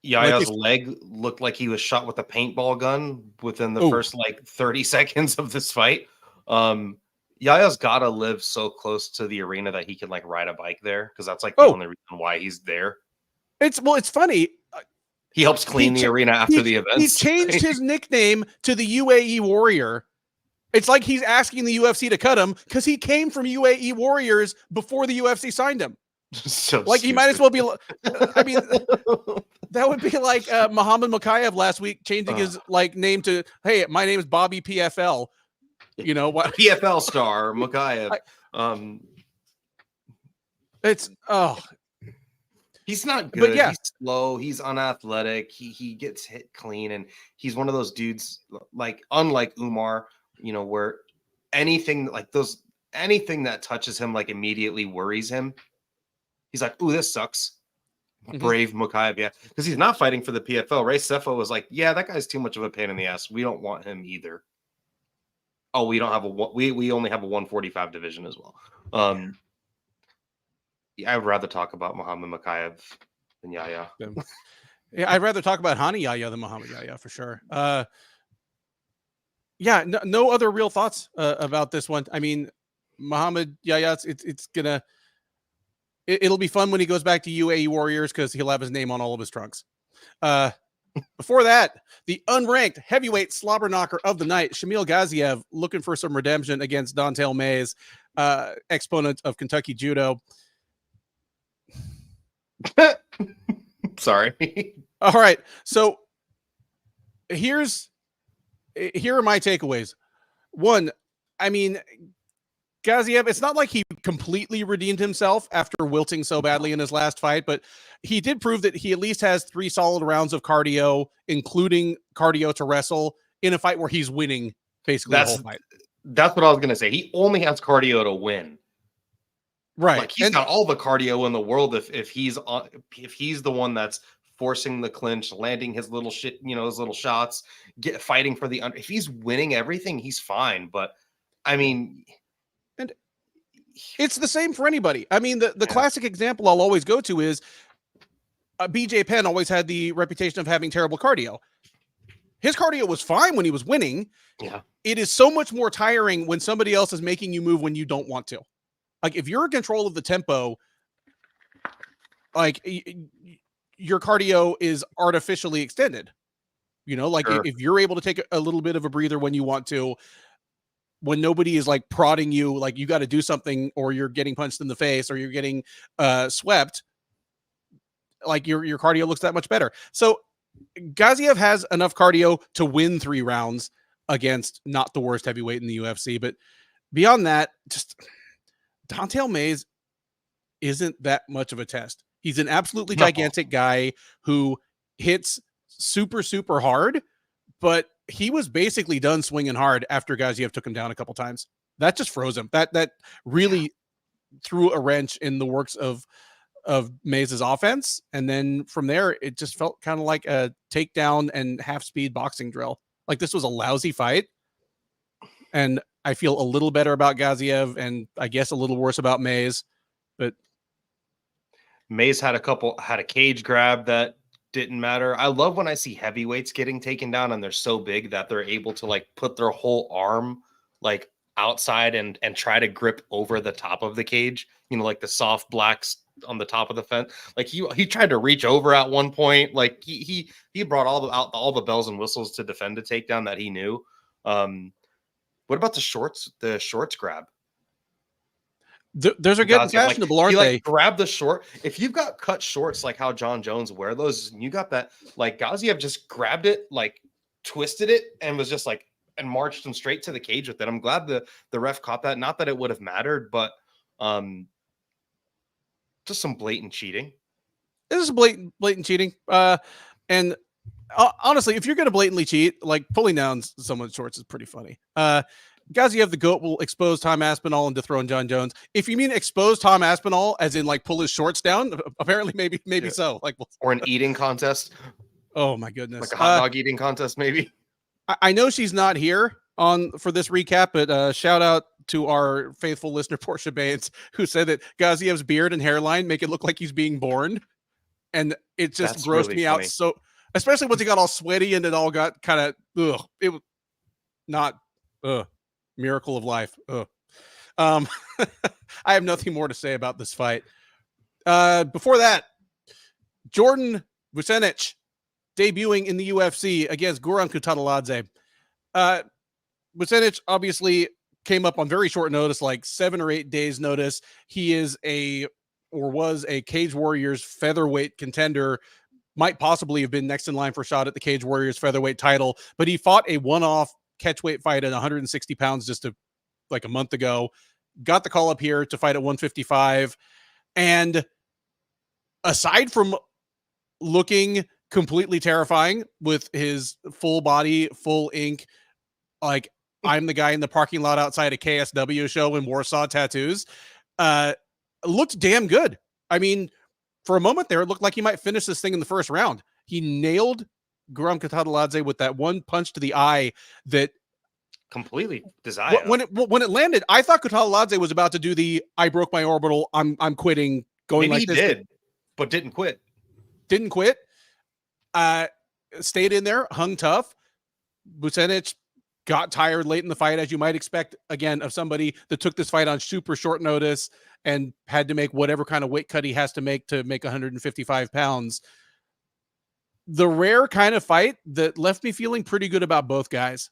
Yaya's leg looked like he was shot with a paintball gun within the first 30 seconds of this fight. Yaya's got to live so close to the arena that he can ride a bike there, because that's the only reason why he's there. It's funny. He helps clean the arena after the events. He changed his nickname to the UAE Warrior. It's like he's asking the UFC to cut him because he came from UAE Warriors before the UFC signed him. So he might as well be. I mean, that would be like Muhammad Makayev last week changing his name to, hey, my name is Bobby PFL. What? PFL star Makayev. He's not good. But yeah. He's slow. He's unathletic. He gets hit clean, and he's one of those dudes unlike Umar, where anything that touches him immediately worries him. He's like, ooh, this sucks. Mm-hmm. Brave Makayev, yeah, because he's not fighting for the PFL. Ray Cefa was like, yeah, that guy's too much of a pain in the ass. We don't want him either. Oh, we don't have we only have a 145 division as well. Yeah, I would rather talk about Muhammad Makayev than Yahya. Yeah, I'd rather talk about Hani Yahya than Muhammad Yahya for sure. No other real thoughts about this one. I mean, Muhammad Yahya, it'll be fun when he goes back to UAE Warriors because he'll have his name on all of his trunks. Before that, the unranked heavyweight slobber knocker of the night, Shamil Gaziev, looking for some redemption against Dontel Mays, exponent of Kentucky Judo. Sorry. All right. So here are my takeaways. One, I mean, Gaziev, it's not like he completely redeemed himself after wilting so badly in his last fight, but he did prove that he at least has 3 solid rounds of cardio, including cardio to wrestle in a fight where he's winning basically the whole fight. That's what I was going to say. He only has cardio to win. Right. He's got all the cardio in the world if he's the one that's forcing the clinch, landing his little shit, his little shots, fighting for the under. If he's winning everything, he's fine. But I mean, and it's the same for anybody. I mean, the classic example I'll always go to is BJ Penn always had the reputation of having terrible cardio. His cardio was fine when he was winning. Yeah. It is so much more tiring when somebody else is making you move when you don't want to. Like if you're in control of the tempo, like your cardio is artificially extended. Like Sure. if you're able to take a little bit of a breather when you want to, when nobody is like prodding you, like you got to do something, or you're getting punched in the face, or you're getting swept, like your cardio looks that much better. So Gaziev has enough cardio to win 3 rounds against not the worst heavyweight in the UFC, but beyond that, just Don'Tale Mayes isn't that much of a test. He's an absolutely gigantic guy who hits super, super hard, but he was basically done swinging hard after Gaziev took him down a couple times. That just froze him. That really threw a wrench in the works of Mays' offense. And then from there, it just felt kind of like a takedown and half speed boxing drill. Like this was a lousy fight. And I feel a little better about Gaziev and I guess a little worse about Mays, but Mays had a cage grab that didn't matter. I love when I see heavyweights getting taken down and they're so big that they're able to like put their whole arm like outside and try to grip over the top of the cage, like the soft blacks on the top of the fence. Like he tried to reach over at one point. Like he brought all the bells and whistles to defend a takedown that he knew. What about the shorts grab? Those are getting fashionable, aren't they? Grab the short. If you've got cut shorts like how John Jones wear those, and you got that, like Gaziev just grabbed it, like twisted it, and was just like and marched him straight to the cage with it. I'm glad the ref caught that. Not that it would have mattered, but just some blatant cheating. This is blatant cheating. And honestly, if you're going to blatantly cheat, like pulling down someone's shorts is pretty funny. Gaziev, the GOAT, will expose Tom Aspinall and dethrone John Jones. If you mean expose Tom Aspinall as in like pull his shorts down, apparently maybe yeah. So. Like, or an eating contest. Oh my goodness. Like a hot dog eating contest, maybe. I know she's not here for this recap, but shout out to our faithful listener, Portia Baines, who said that Gaziev's beard and hairline make it look like he's being born. And it just grossed really me funny. Out. So, especially once he got all sweaty and it all got kind of, it was not, miracle of life. I have nothing more to say about this fight. Before that, Jordan Vucenic debuting in the UFC against Guram Kutateladze. Vucenic obviously came up on very short notice, like 7 or 8 days notice. He is was a Cage Warriors featherweight contender, might possibly have been next in line for a shot at the Cage Warriors featherweight title, but he fought a one-off catchweight fight at 160 pounds just like a month ago, got the call up here to fight at 155. And aside from looking completely terrifying with his full body, full ink, like I'm the guy in the parking lot outside a KSW show in Warsaw tattoos, looked damn good. I mean, for a moment there, it looked like he might finish this thing in the first round. He nailed Guram Kutateladze with that one punch to the eye that completely desired. When it landed, I thought Kutateladze was about to do the "I broke my orbital, I'm quitting." Going maybe like this, he did, but didn't quit. Didn't quit. Stayed in there, hung tough. Vucenic got tired late in the fight, as you might expect, again, of somebody that took this fight on super short notice and had to make whatever kind of weight cut he has to make 155 pounds. The rare kind of fight that left me feeling pretty good about both guys.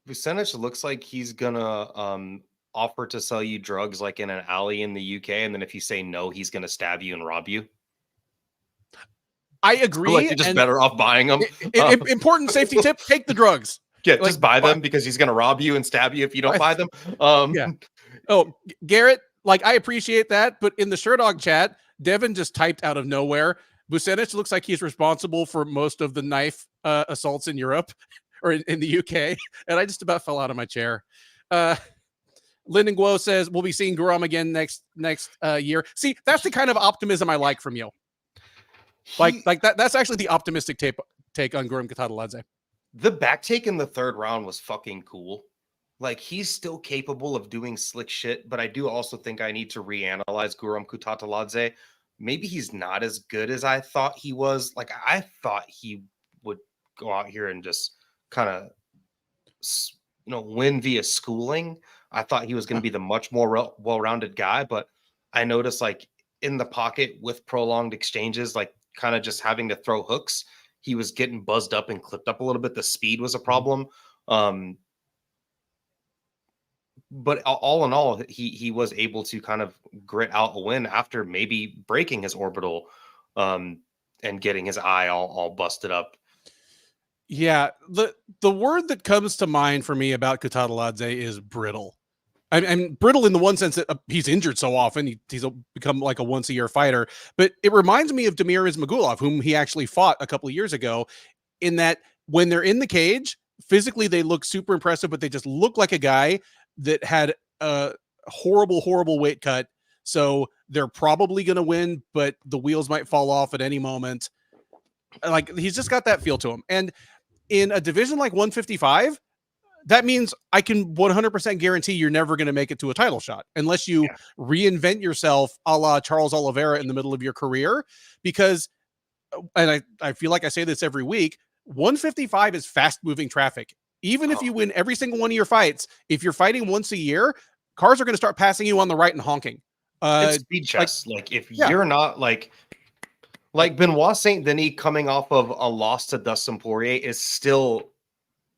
Vucenic looks like he's gonna offer to sell you drugs like in an alley in the UK, and then if you say no, he's gonna stab you and rob you. I agree. Like you're just better off buying them. Important safety tip: take the drugs. Yeah, just buy them because he's gonna rob you and stab you if you don't buy them. Yeah. Oh, Garrett, like I appreciate that, but in the Sherdog chat, Devin just typed out of nowhere. Vucenic looks like he's responsible for most of the knife assaults in Europe or in the UK, and I just about fell out of my chair. Lyndon Guo says we'll be seeing Guram again next year. See, that's the kind of optimism I like from you. Like that. That's actually the optimistic take on Guram Kutateladze. The back take in the third round was fucking cool. Like he's still capable of doing slick shit, but I do also think I need to reanalyze Guram Kutateladze. Maybe he's not as good as I thought he was. Like I thought he would go out here and just kind of, win via schooling. I thought he was going to be the much more well-rounded guy, but I noticed like in the pocket with prolonged exchanges, like kind of just having to throw hooks, he was getting buzzed up and clipped up a little bit. The speed was a problem. But all in all, he was able to kind of grit out a win after maybe breaking his orbital and getting his eye all busted up. Yeah, the word that comes to mind for me about Kutateladze is brittle. I'm brittle in the one sense that he's injured so often. He's become like a once-a-year fighter. But it reminds me of Damir Ismagulov, whom he actually fought a couple of years ago, in that when they're in the cage, physically they look super impressive, but they just look like a guy that had a horrible, horrible weight cut. So they're probably going to win, but the wheels might fall off at any moment. Like, he's just got that feel to him. And in a division like 155, that means I can 100% guarantee you're never going to make it to a title shot unless you reinvent yourself a la Charles Oliveira in the middle of your career. Because, and I feel like I say this every week, 155 is fast moving traffic. Even if you win every single one of your fights, if you're fighting once a year, cars are going to start passing you on the right and honking. It's speed chess. Like if you're not like Benoit Saint Denis coming off of a loss to Dustin Poirier is still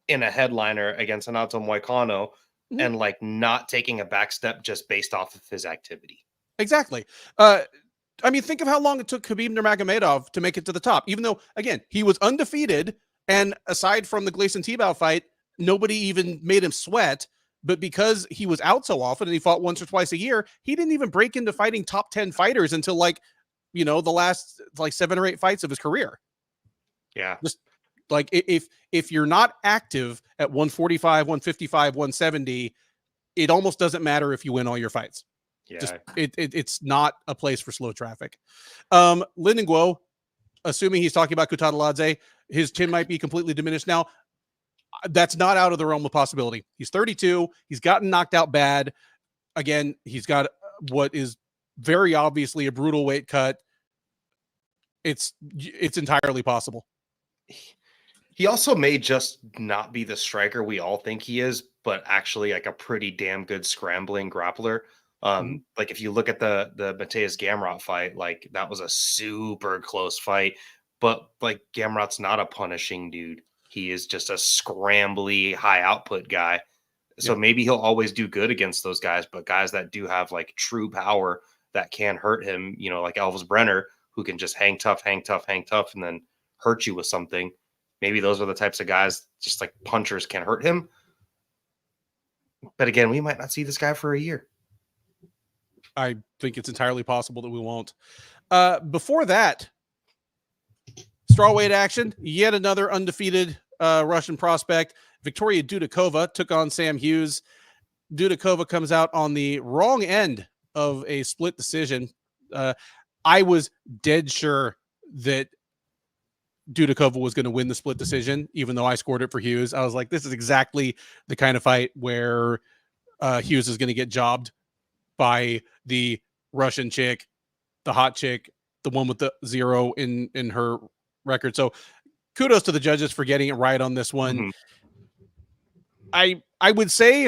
in a headliner against Renato Moicano and like not taking a back step just based off of his activity. Exactly. I mean, think of how long it took Khabib Nurmagomedov to make it to the top, even though, again, he was undefeated. And aside from the Gleison Tebow fight, nobody even made him sweat. But because he was out so often and he fought once or twice a year, he didn't even break into fighting top 10 fighters until the last 7 or 8 fights of his career. Yeah. Just like if you're not active at 145, 155, 170, it almost doesn't matter if you win all your fights. Yeah. Just, it's not a place for slow traffic. Lyndon Guo, assuming he's talking about Kutateladze, his chin might be completely diminished now. That's not out of the realm of possibility. He's 32. He's gotten knocked out bad. Again, he's got what is very obviously a brutal weight cut. It's entirely possible. He also may just not be the striker we all think he is, but actually like a pretty damn good scrambling grappler. Like if you look at the Mateus Gamrot fight, like that was a super close fight, but like Gamrot's not a punishing dude. He is just a scrambly high output guy. So maybe he'll always do good against those guys, but guys that do have like true power that can hurt him, like Elvis Brenner, who can just hang tough, and then hurt you with something. Maybe those are the types of guys, just like punchers can hurt him. But again, we might not see this guy for a year. I think it's entirely possible that we won't. Before that, strawweight action, yet another undefeated Russian prospect. Victoria Dudakova took on Sam Hughes. Dudakova comes out on the wrong end of a split decision. I was dead sure that Dudakova was going to win the split decision, even though I scored it for Hughes. I was like, this is exactly the kind of fight where Hughes is going to get jobbed by the Russian chick, the hot chick, the one with the 0 in her record. So kudos to the judges for getting it right on this one. I would say,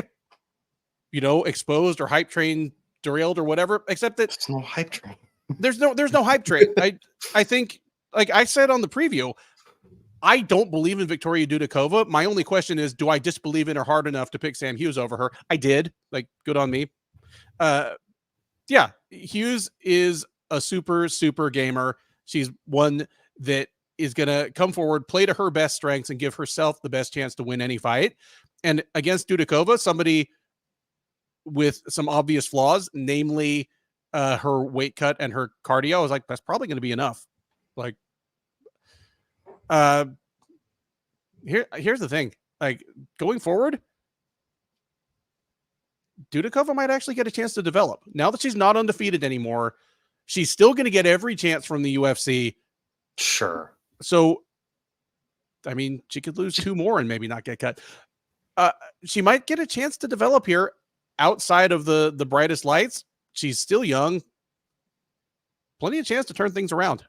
exposed or hype train derailed or whatever, except that there's no hype train. There's no hype train. I think, like I said on the preview, I don't believe in Victoria Dudakova. My only question is, do I disbelieve in her hard enough to pick Sam Hughes over her? I did. Like, good on me. Hughes is a super, super gamer. She's one that is going to come forward, play to her best strengths, and give herself the best chance to win any fight. And against Dudakova, somebody with some obvious flaws, namely her weight cut and her cardio, I was like, that's probably going to be enough. Like, here's the thing. Like, going forward, Dudakova might actually get a chance to develop. Now that she's not undefeated anymore, she's still going to get every chance from the UFC. Sure. So, I mean, she could lose 2 more and maybe not get cut. She might get a chance to develop here outside of the brightest lights. She's still young. Plenty of chance to turn things around.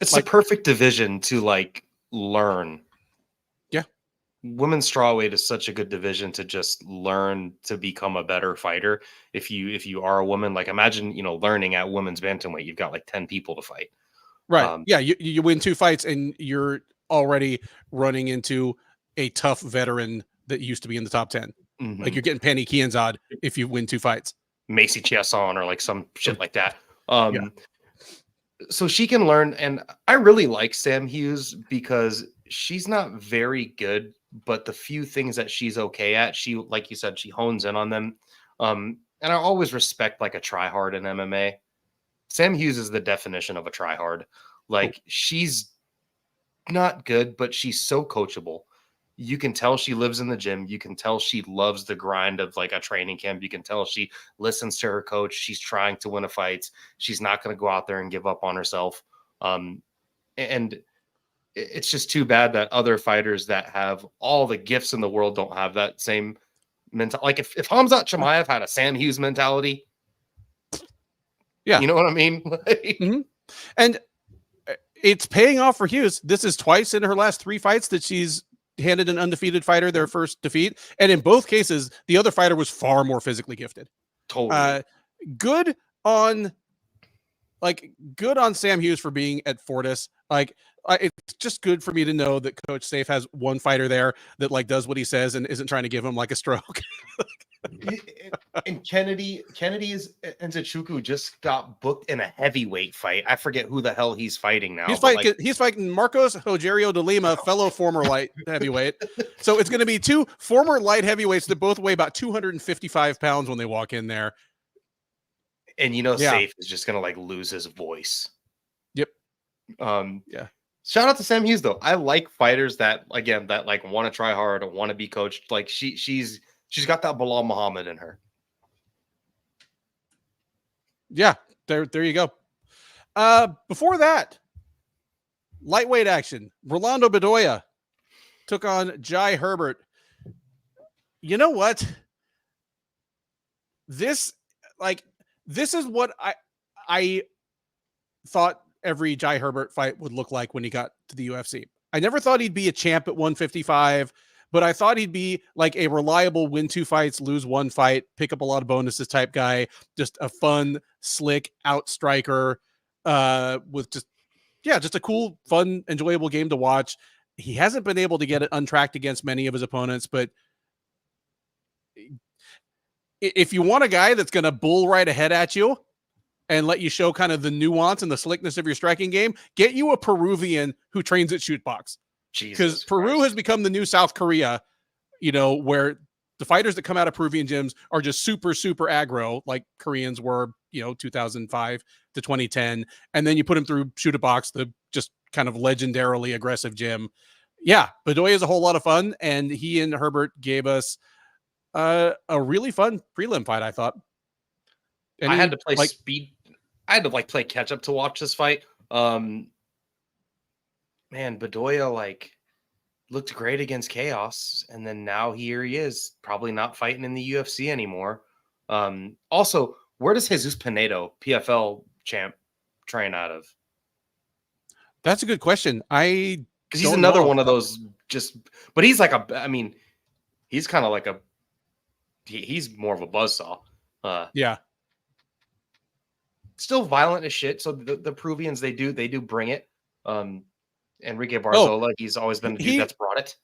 It's the perfect division to like learn. Yeah. Women's strawweight is such a good division to just learn to become a better fighter. If you are a woman, like imagine, learning at women's bantamweight, you've got like 10 people to fight. Right. Yeah. You win 2 fights and you're already running into a tough veteran that used to be in the top 10. Mm-hmm. Like you're getting Penny Kianzad if you win 2 fights. Macy Chiasson or like some shit like that. Yeah. So she can learn. And I really like Sam Hughes because she's not very good, but the few things that she's okay at, she, like you said, she hones in on them. And I always respect like a try hard in MMA. Sam Hughes is the definition of a try hard. Like she's not good, but she's so coachable. You can tell she lives in the gym. You can tell she loves the grind of like a training camp. You can tell she listens to her coach. She's trying to win a fight. She's not going to go out there and give up on herself. And it's just too bad that other fighters that have all the gifts in the world don't have that same mentality. Like if Hamzat Chimaev had a Sam Hughes mentality, yeah, you know what I mean? Mm-hmm. And it's paying off for Hughes. This is twice in her last 3 fights that she's handed an undefeated fighter their first defeat. And in both cases, the other fighter was far more physically gifted. Totally. Good on Sam Hughes for being at Fortis. It's just good for me to know that Coach Safe has one fighter there that like does what he says and isn't trying to give him like a stroke. And Kennedy Nzechukwu just got booked in a heavyweight fight. I forget who the hell he's fighting now. He's fighting Marcos Rogerio de Lima, fellow former light heavyweight. So it's going to be 2 former light heavyweights that both weigh about 255 pounds when they walk in there. And Safe is just going to like lose his voice. Yep. Yeah. Shout out to Sam Hughes though. I like fighters that like want to try hard, want to be coached. Like she's got that Bilal Muhammad in her. Yeah, there you go. Before that, lightweight action. Rolando Bedoya took on Jai Herbert. You know what? This is what I thought every Jai Herbert fight would look like when he got to the UFC. I never thought he'd be a champ at 155. But I thought he'd be like a reliable win 2 fights, lose 1 fight, pick up a lot of bonuses type guy, just a fun, slick out striker with just a cool, fun, enjoyable game to watch. He hasn't been able to get it untracked against many of his opponents, but if you want a guy that's going to bull right ahead at you and let you show kind of the nuance and the slickness of your striking game, get you a Peruvian who trains at shoot box. Because Peru has become the new South Korea, where the fighters that come out of Peruvian gyms are just super, super aggro, like Koreans were, 2005 to 2010. And then you put them through shoot a box, the just kind of legendarily aggressive gym. Yeah, Bedoya is a whole lot of fun. And he and Herbert gave us a really fun prelim fight, I thought. I had to play speed. I had to play catch up to watch this fight. Man, Bedoya looked great against Chaos, and then now here he is, probably not fighting in the UFC anymore. Also, where does Jesus Pinedo, PFL champ, train out of? That's a good question. Because he's another one of those but he's he's kind of like he's more of a buzzsaw. Yeah. Still violent as shit. So the Peruvians, they do bring it. Enrique Barzola, he's always been the dude that's brought it.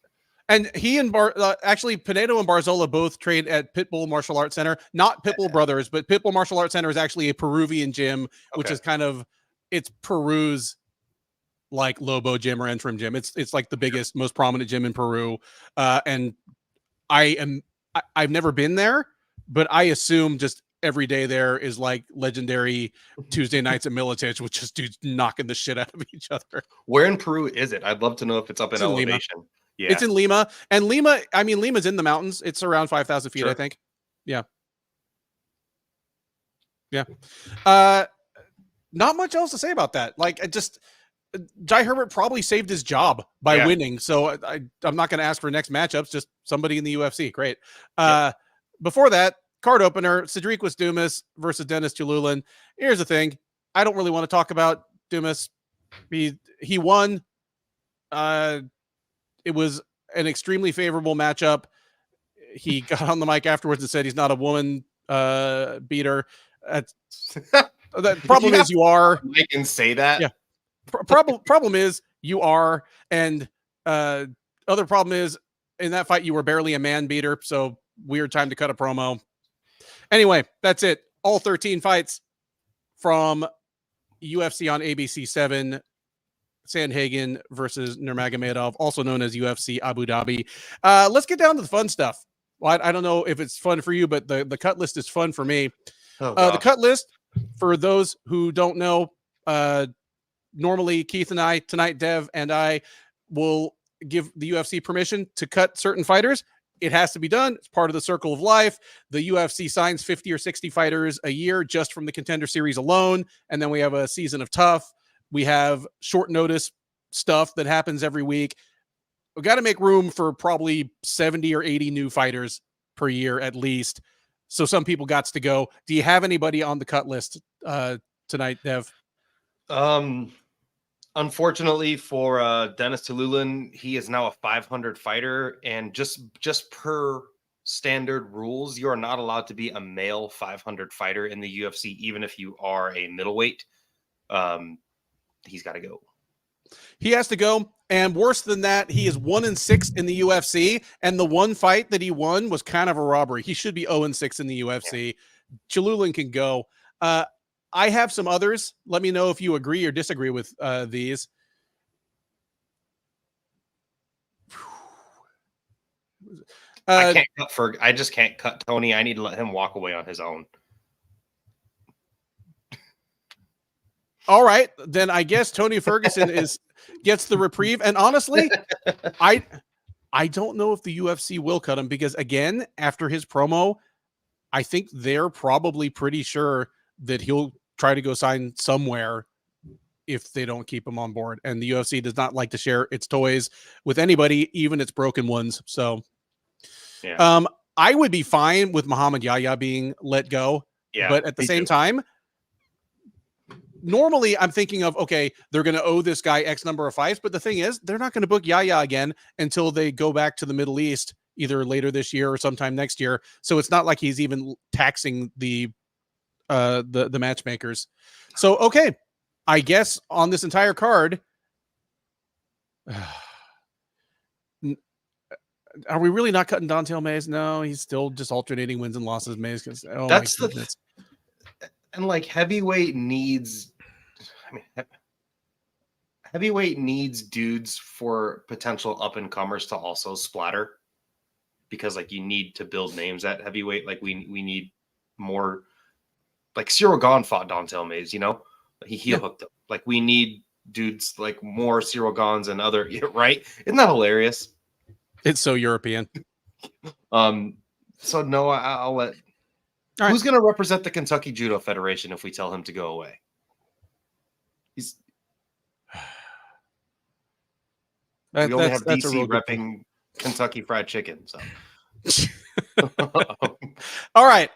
And he and actually Pinedo and Barzola both trained at Pitbull Martial Arts Center, not Pitbull Brothers, but Pitbull Martial Arts Center is actually a Peruvian gym, which is it's Peru's like Lobo gym or Entrim gym. It's like the biggest, most prominent gym in Peru. And I've never been there, but I assume just every day there is like legendary Tuesday nights at Militich, with just dudes knocking the shit out of each other. Where in Peru is it? I'd love to know if it's up in elevation. Yeah, it's in Lima, and Lima's in the mountains. It's around 5,000 feet, sure. I think. Yeah. Not much else to say about that. Jai Herbert probably saved his job by winning. So I'm not going to ask for next matchups. Just somebody in the UFC. Great. Before that, card opener, Cedric Dumas versus Dennis Tululin. Here's the thing. I don't really want to talk about Dumas. He won It was an extremely favorable matchup. He got on the mic afterwards and said he's not a woman beater. The problem is you are. I can say that. Yeah. Problem is you are, and other problem is in that fight you were barely a man beater. So weird time to cut a promo. Anyway, that's it. All 13 fights from UFC on ABC 7. Sandhagen versus Nurmagomedov, also known as UFC Abu Dhabi. Let's get down to the fun stuff. Well, I don't know if it's fun for you, but the cut list is fun for me. The cut list, for those who don't know, normally Keith and I, tonight Dev and I, will give the UFC permission to cut certain fighters. It has to be done. It's part of the circle of life. The UFC signs 50 or 60 fighters a year just from the Contender Series alone, and then we have a season of Tough. We have short notice stuff that happens every week. We've got to make room for probably 70 or 80 new fighters per year at least. So some people got to go. Do you have anybody on the cut list tonight, Dev? Unfortunately for Dennis Tululin, he is now a 500 fighter, and just per standard rules, you are not allowed to be a male 500 fighter in the UFC, even if you are a middleweight. He's got to go. He has to go. And worse than that, he is 1-6 in the UFC. And the one fight that he won was kind of a robbery. He should be 0-6 in the UFC. Yeah. Tululin can go. I have some others. Let me know if you agree or disagree with these. I just can't cut Tony. I need to let him walk away on his own. All right, then I guess Tony Ferguson gets the reprieve. And honestly, I don't know if the UFC will cut him, because again, after his promo, I think they're probably pretty sure that he'll try to go sign somewhere if they don't keep him on board. And the UFC does not like to share its toys with anybody, even its broken ones. So yeah. I would be fine with Muhammad Yahya being let go. Yeah, but at the same time, normally I'm thinking of, okay, they're going to owe this guy X number of fights. But the thing is, they're not going to book Yahya again until they go back to the Middle East, either later this year or sometime next year. So it's not like he's even taxing the matchmakers. So, okay, I guess on this entire card, are we really not cutting Don'Tale Mayes? No, he's still just alternating wins and losses. Mayes, because that's and like heavyweight needs. I mean, heavyweight needs dudes for potential up and comers to also splatter, because like you need to build names at heavyweight. Like we need more. Like Cyril Gahn fought Don'Tale Mayes, you know, he heel hooked him. Like we need dudes like more Cyril Gahns and other, right? Isn't that hilarious? It's so European. So no, I'll let. Right. Who's going to represent the Kentucky Judo Federation if we tell him to go away? We only have DC repping Kentucky Fried Chicken. So, all right,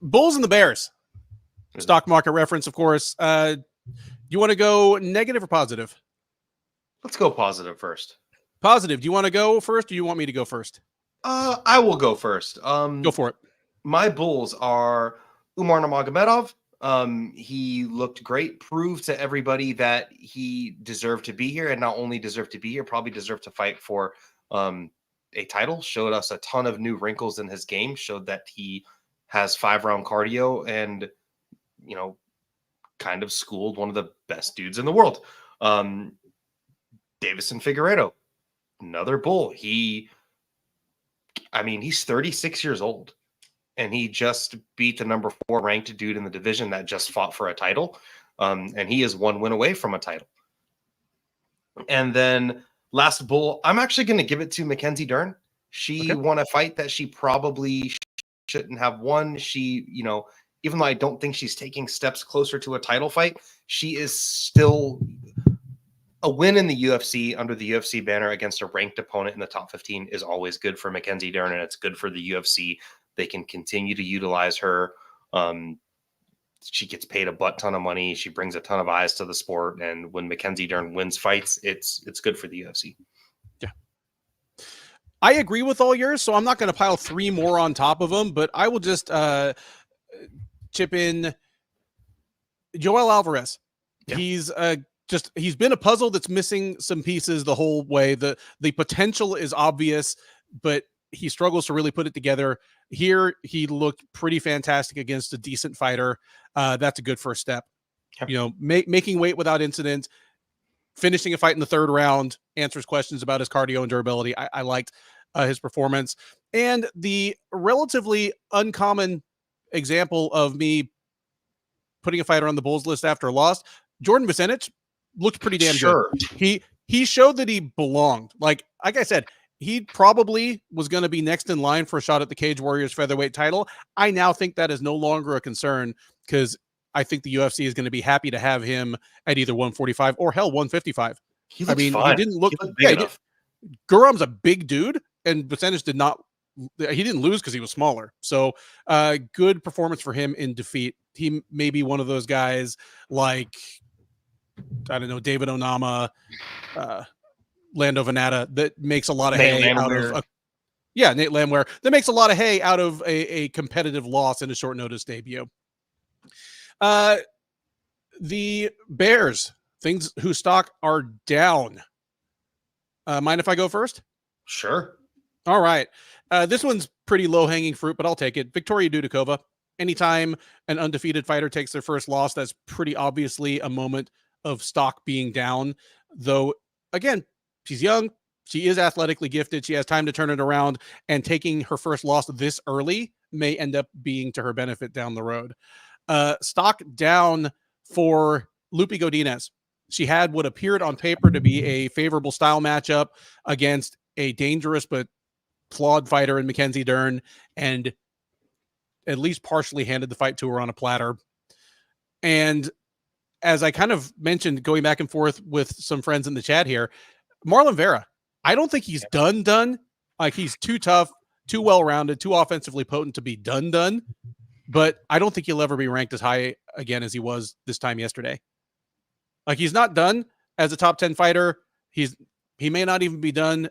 Bulls and the Bears. Stock market reference, of course. You want to go negative or positive? Let's go positive first. Positive. Do you want to go first, or do you want me to go first? I will go first. Go for it. My Bulls are Umar Nurmagomedov. He looked great, proved to everybody that he deserved to be here, and not only deserved to be here, probably deserved to fight for a title. Showed us a ton of new wrinkles in his game, showed that he has 5-round cardio, and you know, kind of schooled one of the best dudes in the world. Davison Figueiredo, another Bull. He's 36 years old. And he just beat the number 4 ranked dude in the division that just fought for a title. And he is 1 win away from a title. And then last Bull, I'm actually going to give it to Mackenzie Dern. She won a fight that she probably shouldn't have won. She, you know, even though I don't think she's taking steps closer to a title fight, she is still a win in the UFC under the UFC banner against a ranked opponent in the top 15 is always good for Mackenzie Dern, and it's good for the UFC. They can continue to utilize her she gets paid a butt ton of money. She brings a ton of eyes to the sport. And when Mackenzie Dern wins fights, it's good for the UFC. Yeah. I agree with all yours, so I'm not going to pile 3 more on top of them, but I will just chip in Joel Alvarez. Yeah. He's been a puzzle that's missing some pieces the whole way. The potential is obvious, but he struggles to really put it together. Here, he looked pretty fantastic against a decent fighter. That's a good first step. Yeah. Making weight without incident, finishing a fight in the 3rd round, answers questions about his cardio and durability. I liked his performance. And the relatively uncommon example of me putting a fighter on the Bulls list after a loss, Jordan Vucenic looked pretty damn good. He showed that he belonged. Like I said, he probably was going to be next in line for a shot at the Cage Warriors featherweight title. I now think that is no longer a concern because I think the UFC is going to be happy to have him at either 145 or hell 155. He didn't look big enough. Gurum's a big dude, and Vucenic he didn't lose because he was smaller. So good performance for him in defeat. He may be one of those guys like, I don't know, David Onama, Lando Venata, that makes a lot of hay out of Nate Landwehr, that makes a lot of hay out of a competitive loss in a short notice debut. The Bears, whose stock are down. Mind if I go first? Sure. All right. This one's pretty low hanging fruit, but I'll take it. Victoria Dudikova. Anytime an undefeated fighter takes their first loss, that's pretty obviously a moment of stock being down. Though, again, she's young. She is athletically gifted. She has time to turn it around, and taking her first loss this early may end up being to her benefit down the road. Stock down for Lupe Godinez. She had what appeared on paper to be a favorable style matchup against a dangerous but flawed fighter in Mackenzie Dern, and at least partially handed the fight to her on a platter. And as I kind of mentioned, going back and forth with some friends in the chat here, Marlon Vera, I don't think he's done. Like, he's too tough, too well-rounded, too offensively potent to be done. But I don't think he'll ever be ranked as high again as he was this time yesterday. Like, he's not done as a top 10 fighter. He may not even be done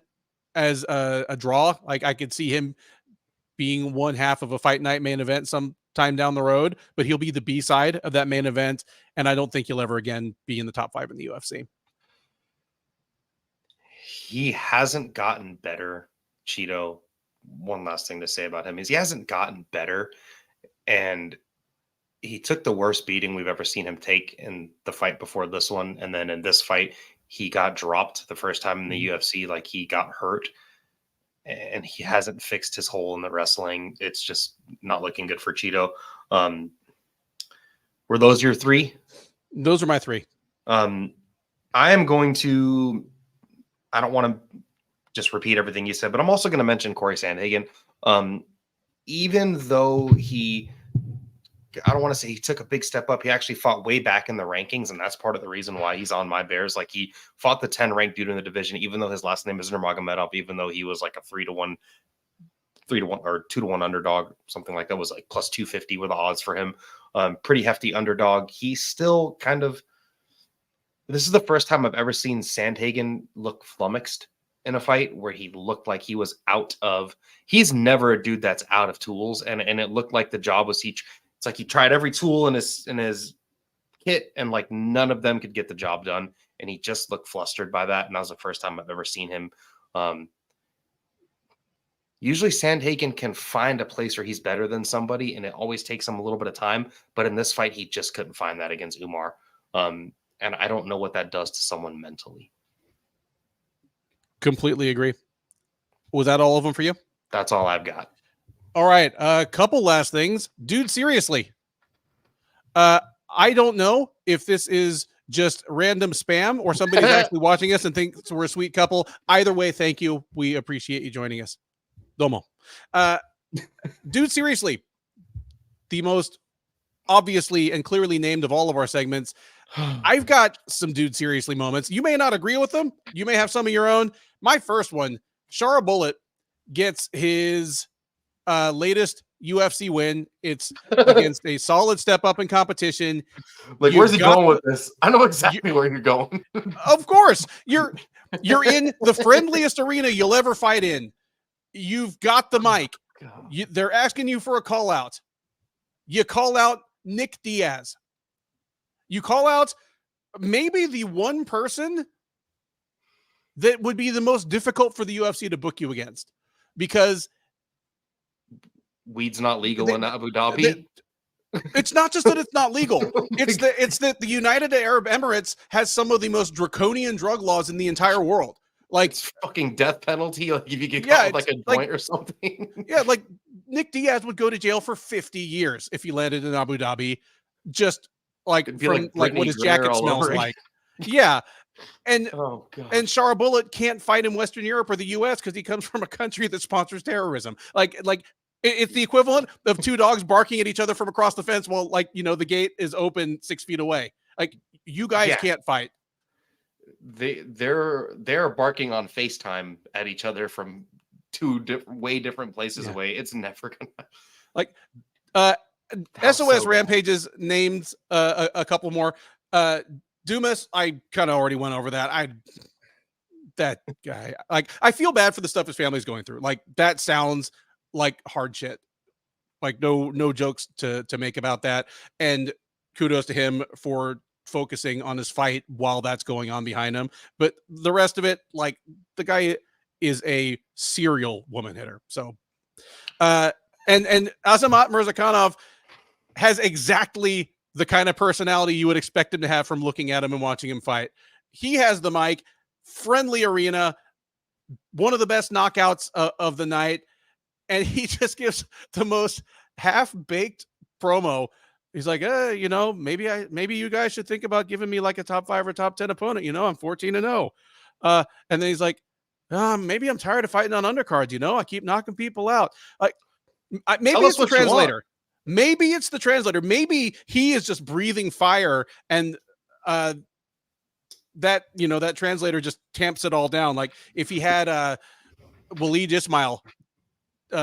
as a draw. Like, I could see him being one half of a fight night main event sometime down the road, but he'll be the B side of that main event. And I don't think he'll ever again be in the top 5 in the UFC. He hasn't gotten better, Cheeto. One last thing to say about him is he hasn't gotten better. And he took the worst beating we've ever seen him take in the fight before this one. And then in this fight, he got dropped the first time in the UFC. Like, he got hurt. And he hasn't fixed his hole in the wrestling. It's just not looking good for Cheeto. Were those your 3? Those are my 3. I am going to, I don't want to just repeat everything you said, but I'm also going to mention Corey Sandhagen. Even though I don't want to say he took a big step up, he actually fought way back in the rankings, and that's part of the reason why he's on my Bears. Like, he fought the 10 ranked dude in the division, even though his last name is Nurmagomedov, even though he was like a 3-1 or 2-1 underdog, something like that, was like plus 250 were the odds for him. Pretty hefty underdog. He's still this is the first time I've ever seen Sandhagen look flummoxed in a fight, where he looked like he was he's never a dude that's out of tools. And it looked like the job was it's like he tried every tool in his kit, and like none of them could get the job done. And he just looked flustered by that. And that was the first time I've ever seen him. Usually Sandhagen can find a place where he's better than somebody, and it always takes him a little bit of time. But in this fight, he just couldn't find that against Umar. And I don't know what that does to someone mentally. Completely agree. Was that all of them for you? That's all I've got. All right. A couple last things. Dude, seriously. I don't know if this is just random spam or somebody's actually watching us and thinks we're a sweet couple. Either way, thank you. We appreciate you joining us. Domo. Dude, seriously. The most obviously and clearly named of all of our segments. I've got some dude seriously moments. You may not agree with them. You may have some of your own. My first one, Shara Bullet gets his latest UFC win. It's against a solid step up in competition. Like, where's he going with this? I know exactly where you're going. Of course, you're in the friendliest arena you'll ever fight in. You've got the mic. They're asking you for a call out. You call out Nick Diaz. You call out maybe the one person that would be the most difficult for the UFC to book you against, because weed's not legal in Abu Dhabi. It's not just that it's not legal. It's that the United Arab Emirates has some of the most draconian drug laws in the entire world. Like, it's fucking death penalty. Like, if you get caught with like a joint or something. Yeah, like Nick Diaz would go to jail for 50 years if he landed in Abu Dhabi, just like from like what his jacket smells like. Yeah. And and Shara Bullet can't fight in Western Europe or the US because he comes from a country that sponsors terrorism. Like it's the equivalent of two dogs barking at each other from across the fence while, like, you know, the gate is open 6 feet away. Like, you guys can't fight. They're barking on FaceTime at each other from two way different places away. It's never gonna like SOS Rampages named a couple more. Dumas, I kind of already went over that. That guy, like, I feel bad for the stuff his family's going through. Like, that sounds like hard shit. Like, no jokes to make about that. And kudos to him for focusing on his fight while that's going on behind him. But the rest of it, like, the guy is a serial woman hitter. So, and Azamat Mirzakhanov has exactly the kind of personality you would expect him to have from looking at him and watching him fight. He has the mic, friendly arena, one of the best knockouts of the night. And he just gives the most half-baked promo. He's like, you know, maybe you guys should think about giving me like a top 5 or top 10 opponent. You know, I'm 14-0. And then he's like, maybe I'm tired of fighting on undercards. You know, I keep knocking people out. Like, maybe it's the translator. Maybe it's the translator. Maybe he is just breathing fire, and that, you know, that translator just tamps it all down. Like, if he had Waleed Ismail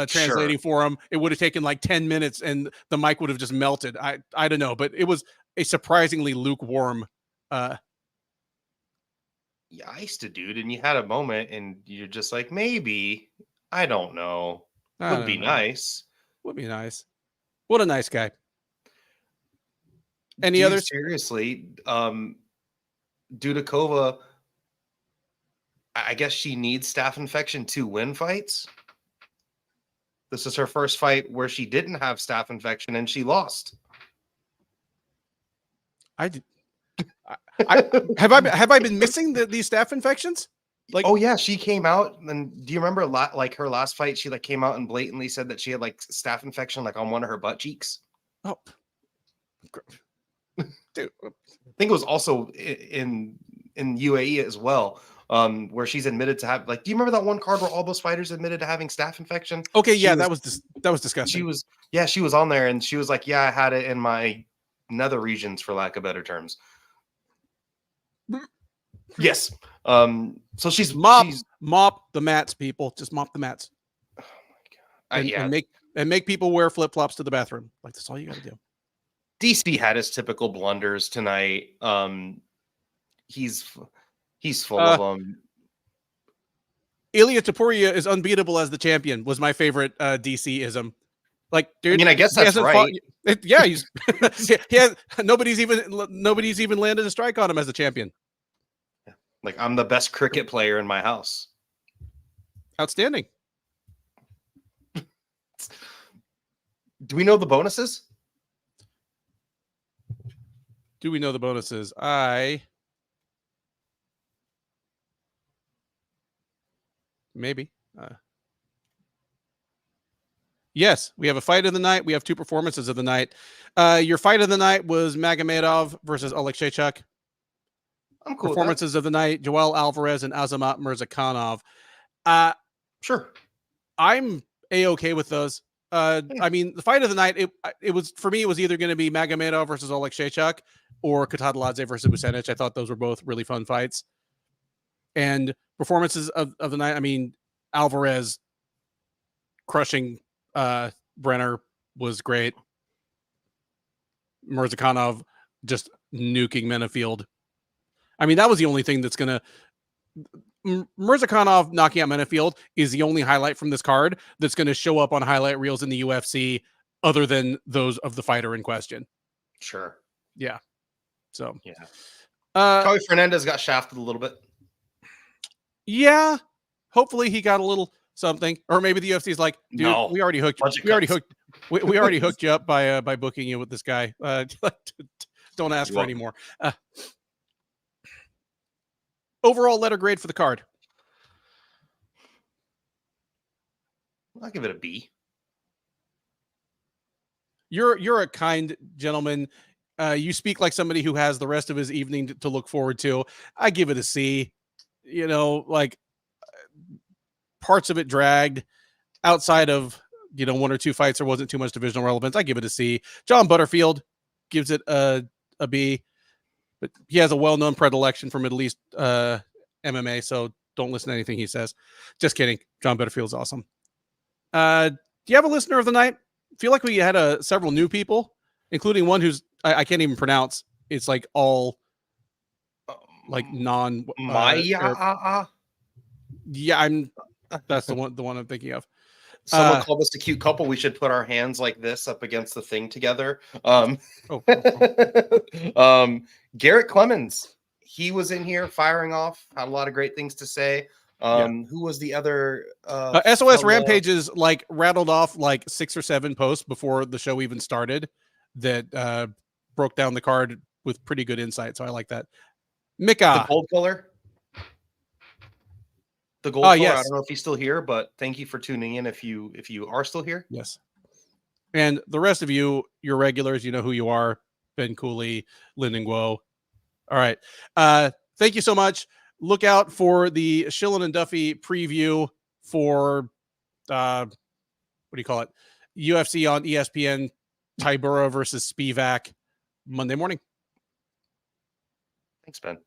translating for him, it would have taken like 10 minutes and the mic would have just melted. I don't know, but it was a surprisingly lukewarm. You iced a dude, and you had a moment, and you're just like, maybe, I don't know. Would be nice. Would be nice. What a nice guy. Any others? Seriously, Dudakova, I guess she needs staph infection to win fights. This is her first fight where she didn't have staph infection and she lost. Have I been missing these staph infections? Like, oh yeah, she came out, and do you remember like her last fight? She like came out and blatantly said that she had like staph infection like on one of her butt cheeks. Oh, dude, I think it was also in UAE as well, where she's admitted to have, like, do you remember that one card where all those fighters admitted to having staph infection? Okay, yeah, that was disgusting. She was on there, and she was like, yeah, I had it in my nether regions, for lack of better terms. Yes. So she's mop the mats, people. Just mop the mats. Oh my god. And make people wear flip-flops to the bathroom. Like, that's all you gotta do. DC had his typical blunders tonight. He's full of them. Ilya Topuria is unbeatable as the champion was my favorite DC-ism. Like, dude, I mean, I guess that's right. Yeah, he's nobody's even landed a strike on him as the champion. Like, I'm the best cricket player in my house. Outstanding. Do we know the bonuses? Do we know the bonuses? Maybe. Yes, we have a fight of the night. We have 2 performances of the night. Your fight of the night was Nurmagomedov versus Oleksiejczuk. I'm cool. Performances of the night: Joel Alvarez and Azamat Mirzakhanov. Sure. I'm A-okay with those. I mean, the fight of the night, it was, for me, it was either going to be Nurmagomedov versus Oleksiejczuk or Kutateladze versus Vucenic. I thought those were both really fun fights. And performances of the night, I mean, Alvarez crushing Brenner was great. Murzakanov just nuking Menafield. I mean, that was the only thing that's going to... Murzakanov knocking out Menafield is the only highlight from this card that's going to show up on highlight reels in the UFC other than those of the fighter in question. Sure. Yeah. So, yeah. Probably Fernandez got shafted a little bit. Yeah. Hopefully he got a little something, or maybe the UFC is like, dude, No. we already hooked you. We already hooked you up by booking you with this guy. Don't ask for any more. Overall letter grade for the card. I'll give it a B. You're a kind gentleman. You speak like somebody who has the rest of his evening to look forward to. I give it a C. You know, like parts of it dragged. Outside of, you know, one or two fights, there wasn't too much divisional relevance. I give it a C. John Butterfield gives it a B, but he has a well-known predilection for Middle East MMA, so don't listen to anything he says. Just kidding. John Butterfield's awesome. Do you have a listener of the night? I feel like we had several new people, including one who's I can't even pronounce. It's like all like non Maya. Yeah, that's the one I'm thinking of. Someone called us a cute couple. We should put our hands like this up against the thing together. Garrett Clemens, he was in here firing off, had a lot of great things to say. Who was the other? SOS Rampages like rattled off like 6 or 7 posts before the show even started that broke down the card with pretty good insight. So I like that. Mika, the gold color. The gold color. Yes. I don't know if he's still here, but thank you for tuning in. If you are still here, yes. And the rest of you, your regulars, you know who you are. Ben Cooley, Lyndon Guo. All right. Thank you so much. Look out for the Shillen and Duffy preview for what do you call it? UFC on ESPN, Tybura versus Spivak Monday morning. Thanks, Ben.